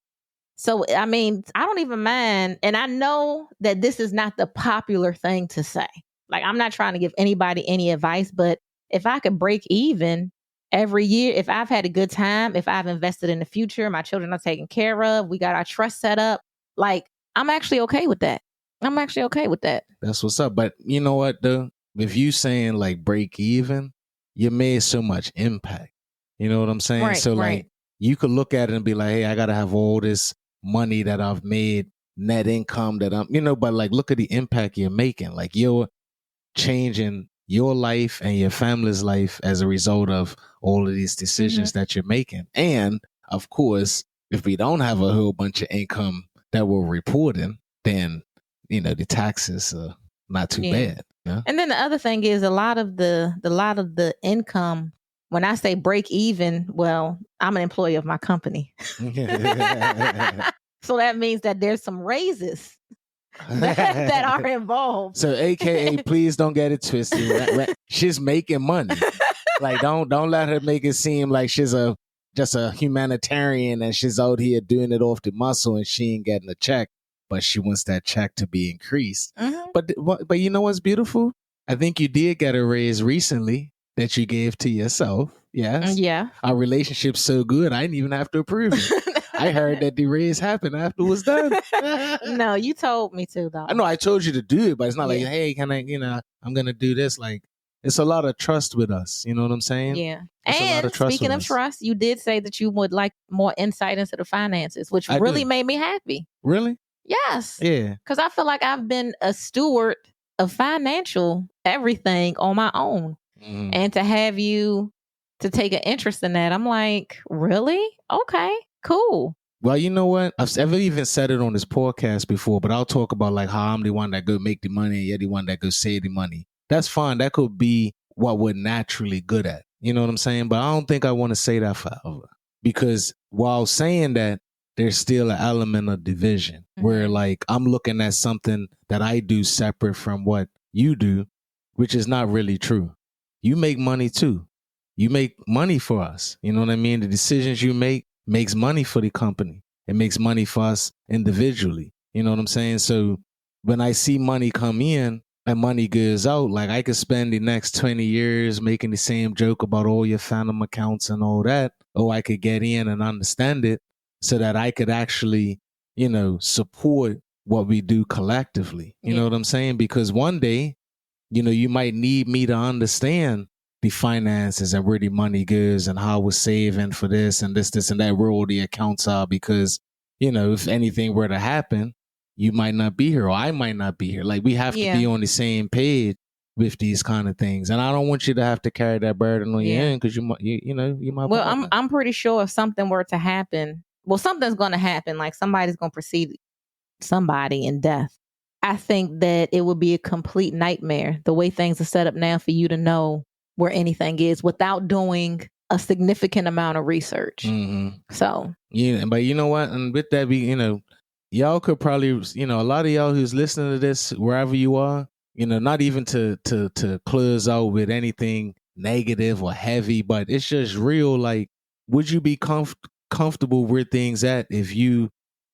So, I mean, I don't even mind. And I know that this is not the popular thing to say. Like, I'm not trying to give anybody any advice, but if I could break even every year, if I've had a good time, if I've invested in the future, my children are taken care of, we got our trust set up, like, I'm actually okay with that. That's what's up. But you know what, though? If you saying like break even, you made so much impact. You know what I'm saying? Right, like, you could look at it and be like, hey, I got to have all this money that I've made, net income that but like, look at the impact you're making. Like, you're changing your life and your family's life as a result of all of these decisions that you're making. And of course, if we don't have a whole bunch of income that we're reporting, then, the taxes are not too bad. Yeah. And then the other thing is, a lot of the income, when I say break even, well, I'm an employee of my company. So that means that there's some raises that are involved. So AKA, please don't get it twisted. She's making money. Like, don't let her make it seem like she's just a humanitarian and she's out here doing it off the muscle and she ain't getting a check, but she wants that check to be increased. Mm-hmm. But you know what's beautiful? I think you did get a raise recently that you gave to yourself. Yes. Yeah. Our relationship's so good, I didn't even have to approve it. I heard that the raise happened after it was done. No, you told me to, though. I know I told you to do it, but it's not like, hey, can I, I'm going to do this. Like, it's a lot of trust with us. You know what I'm saying? Yeah. It's and speaking of trust, you did say that you would like more insight into the finances, which really made me happy. Really? Yes. Yeah. Because I feel like I've been a steward of financial everything on my own. Mm. And to have you to take an interest in that, I'm like, really? Okay, cool. Well, you know what? I've even said it on this podcast before, but I'll talk about like how I'm the one that go make the money and you're the one that go save the money. That's fine. That could be what we're naturally good at. You know what I'm saying? But I don't think I want to say that forever. Because while saying that, there's still an element of division where, like, I'm looking at something that I do separate from what you do, which is not really true. You make money too. You make money for us. You know what I mean? The decisions you make makes money for the company. It makes money for us individually. You know what I'm saying? So when I see money come in and money goes out, like I could spend the next 20 years making the same joke about all your phantom accounts and all that, or I could get in and understand it so that I could actually, support what we do collectively. You know what I'm saying? Because one day, you might need me to understand the finances and where the money goes and how we're saving for this and this and that, where all the accounts are. Because, if anything were to happen, you might not be here or I might not be here. Like we have to be on the same page with these kind of things. And I don't want you to have to carry that burden on your end because you might. Well, I'm pretty sure if something were to happen, something's going to happen. Like somebody's going to precede somebody in death. I think that it would be a complete nightmare the way things are set up now for you to know where anything is without doing a significant amount of research. Mm-hmm. So but you know what? And with that, y'all could probably, a lot of y'all who's listening to this, wherever you are, not even to close out with anything negative or heavy, but it's just real. Like, would you be comfortable where things at if you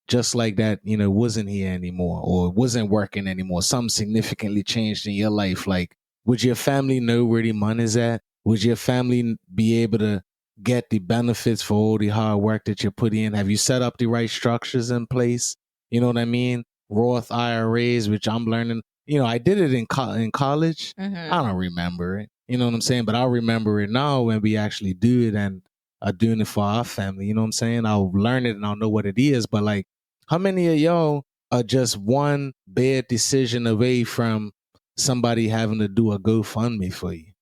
just like that, wasn't here anymore or wasn't working anymore? Something significantly changed in your life. Like, would your family know where the money's at? Would your family be able to get the benefits for all the hard work that you put in? Have you set up the right structures in place? You know what I mean? Roth IRAs, which I'm learning. I did it in college. Mm-hmm. I don't remember it. You know what I'm saying? But I'll remember it now when we actually do it and are doing it for our family. You know what I'm saying? I'll learn it and I'll know what it is. But like, how many of y'all are just one bad decision away from somebody having to do a GoFundMe for you?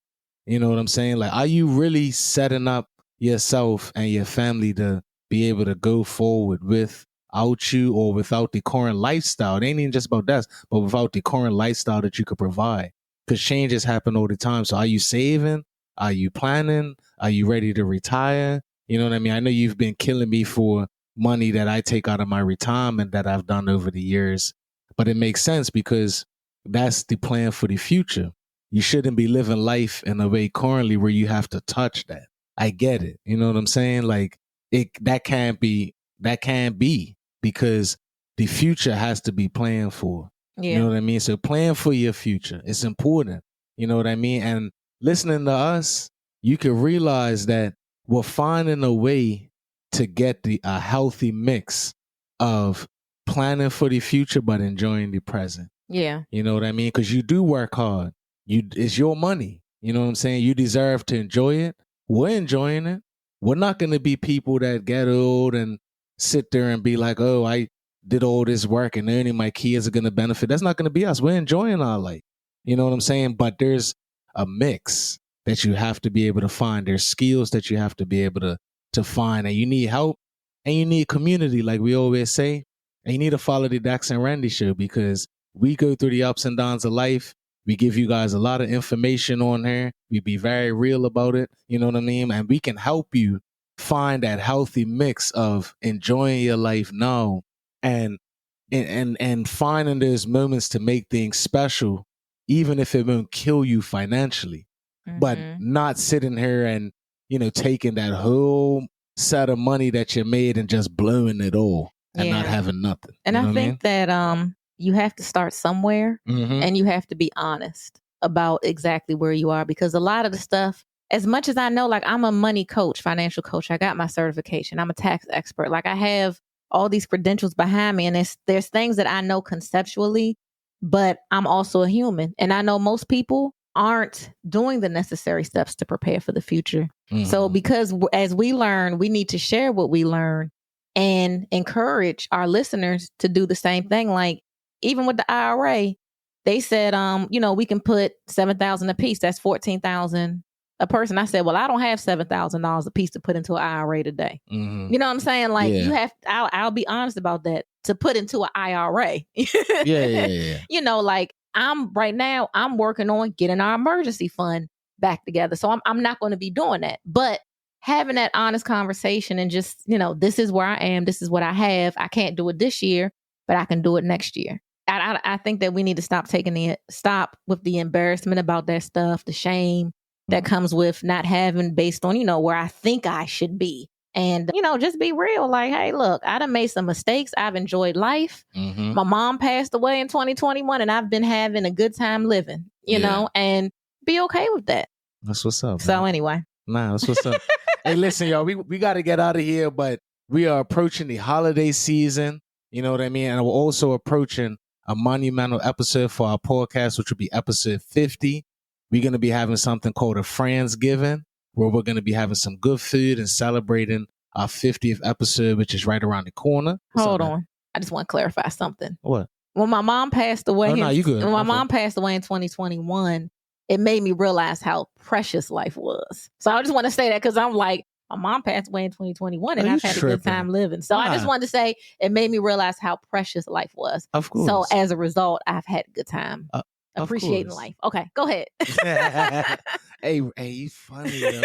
You know what I'm saying? Like, are you really setting up yourself and your family to be able to go forward without you or without the current lifestyle? It ain't even just about that, but without the current lifestyle that you could provide. Because changes happen all the time. So are you saving? Are you planning? Are you ready to retire? You know what I mean? I know you've been killing me for money that I take out of my retirement that I've done over the years. But it makes sense because that's the plan for the future. You shouldn't be living life in a way currently where you have to touch that. I get it. You know what I'm saying? Like that can't be because the future has to be planned for. Yeah. You know what I mean? So plan for your future. It's important. You know what I mean? And listening to us, you can realize that we're finding a way to get a healthy mix of planning for the future but enjoying the present. Yeah. You know what I mean? Because you do work hard. It's your money. You know what I'm saying? You deserve to enjoy it. We're enjoying it. We're not going to be people that get old and sit there and be like, oh, I did all this work and only my kids are going to benefit. That's not going to be us. We're enjoying our life. You know what I'm saying? But there's a mix that you have to be able to find. There's skills that you have to be able to find. And you need help and you need community, like we always say. And you need to follow the Dex and Randi Show because we go through the ups and downs of life. We give you guys a lot of information on here. We be very real about it. You know what I mean? And we can help you find that healthy mix of enjoying your life now and finding those moments to make things special, even if it won't kill you financially. Mm-hmm. But not sitting here and, taking that whole set of money that you made and just blowing it all and not having nothing. And I think that you have to start somewhere and you have to be honest about exactly where you are, because a lot of the stuff, as much as I know, like I'm a money coach, financial coach, I got my certification, I'm a tax expert, like I have all these credentials behind me, and there's things that I know conceptually, but I'm also a human. And I know most people aren't doing the necessary steps to prepare for the future. So because as we learn, we need to share what we learn and encourage our listeners to do the same thing. Like, even with the IRA, they said, we can put $7,000 a piece. That's $14,000 a person. I said, well, I don't have $7,000 a piece to put into an IRA today. You know what I'm saying? Like you have, I'll be honest about that, to put into an IRA. Like right now I'm working on getting our emergency fund back together. So I'm not going to be doing that, but having that honest conversation and just, this is where I am. This is what I have. I can't do it this year, but I can do it next year. I think that we need to stop with the embarrassment about that stuff, the shame that comes with not having based on, where I think I should be And, just be real. Like, hey, look, I done made some mistakes. I've enjoyed life. Mm-hmm. My mom passed away in 2021 and I've been having a good time living, you know, and be okay with that. That's what's up. So man. anyway. Nah, that's what's up. Hey, listen, y'all, we got to get out of here, but we are approaching the holiday season. You know what I mean? And we're also approaching a monumental episode for our podcast, which will be episode 50. We're going to be having something called a Friendsgiving, where we're going to be having some good food and celebrating our 50th episode, which is right around the corner. Hold on. I just want to clarify something. What? When my mom passed away, you good. When my mom passed away in 2021, it made me realize how precious life was. So I just want to say that because I'm like, my mom passed away in 2021 and I've had a good time living. So I just wanted to say it made me realize how precious life was. Of course. So as a result, I've had a good time appreciating life. Okay, go ahead. Hey, you funny, yo.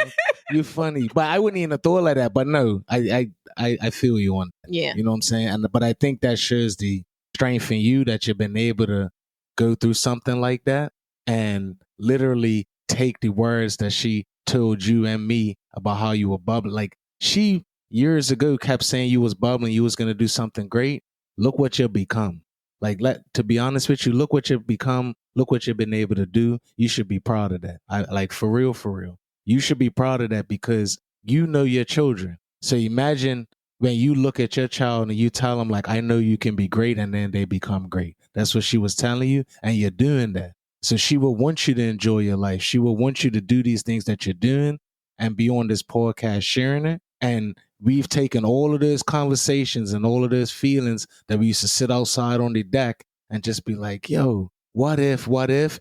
You funny. But I wouldn't even have thought like that. But no, I feel you on that. Yeah. You know what I'm saying? But I think that shows the strength in you that you've been able to go through something like that and literally take the words that she told you and me about how you were bubbling. Like, she years ago kept saying you was bubbling, you was going to do something great. Look what you've become. Like, to be honest with you, look what you've become. Look what you've been able to do. You should be proud of that. Like, for real. You should be proud of that because you know your children. So imagine when you look at your child and you tell them, like, I know you can be great, and then they become great. That's what she was telling you, and you're doing that. So she will want you to enjoy your life. She will want you to do these things that you're doing and be on this podcast sharing it. And we've taken all of those conversations and all of those feelings that we used to sit outside on the deck and just be like, yo, what if?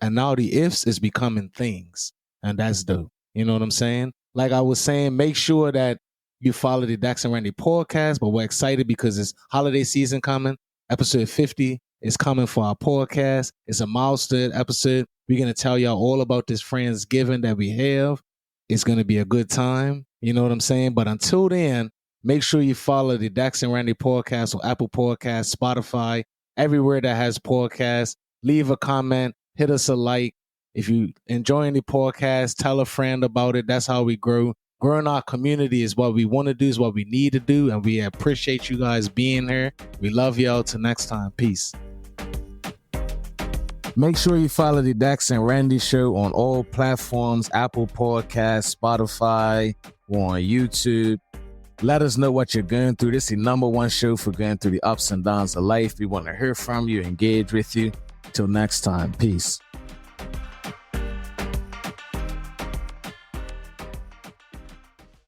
And now the ifs is becoming things. And that's dope. You know what I'm saying? Like I was saying, make sure that you follow the Dex and Randi podcast, but we're excited because it's holiday season coming. Episode 50 is coming for our podcast. It's a milestone episode. We're going to tell y'all all about this Friendsgiving that we have. It's going to be a good time. You know what I'm saying? But until then, make sure you follow the Dex and Randi podcast on Apple Podcasts, Spotify, everywhere that has podcasts. Leave a comment, hit us a like. If you enjoying the podcast, tell a friend about it. That's how we grow. Growing our community is what we want to do, is what we need to do. And we appreciate you guys being here. We love y'all. Till next time. Peace. Make sure you follow the Dex and Randi Show on all platforms, Apple Podcasts, Spotify, or on YouTube. Let us know what you're going through. This is the #1 show for going through the ups and downs of life. We want to hear from you, engage with you. Till next time. Peace.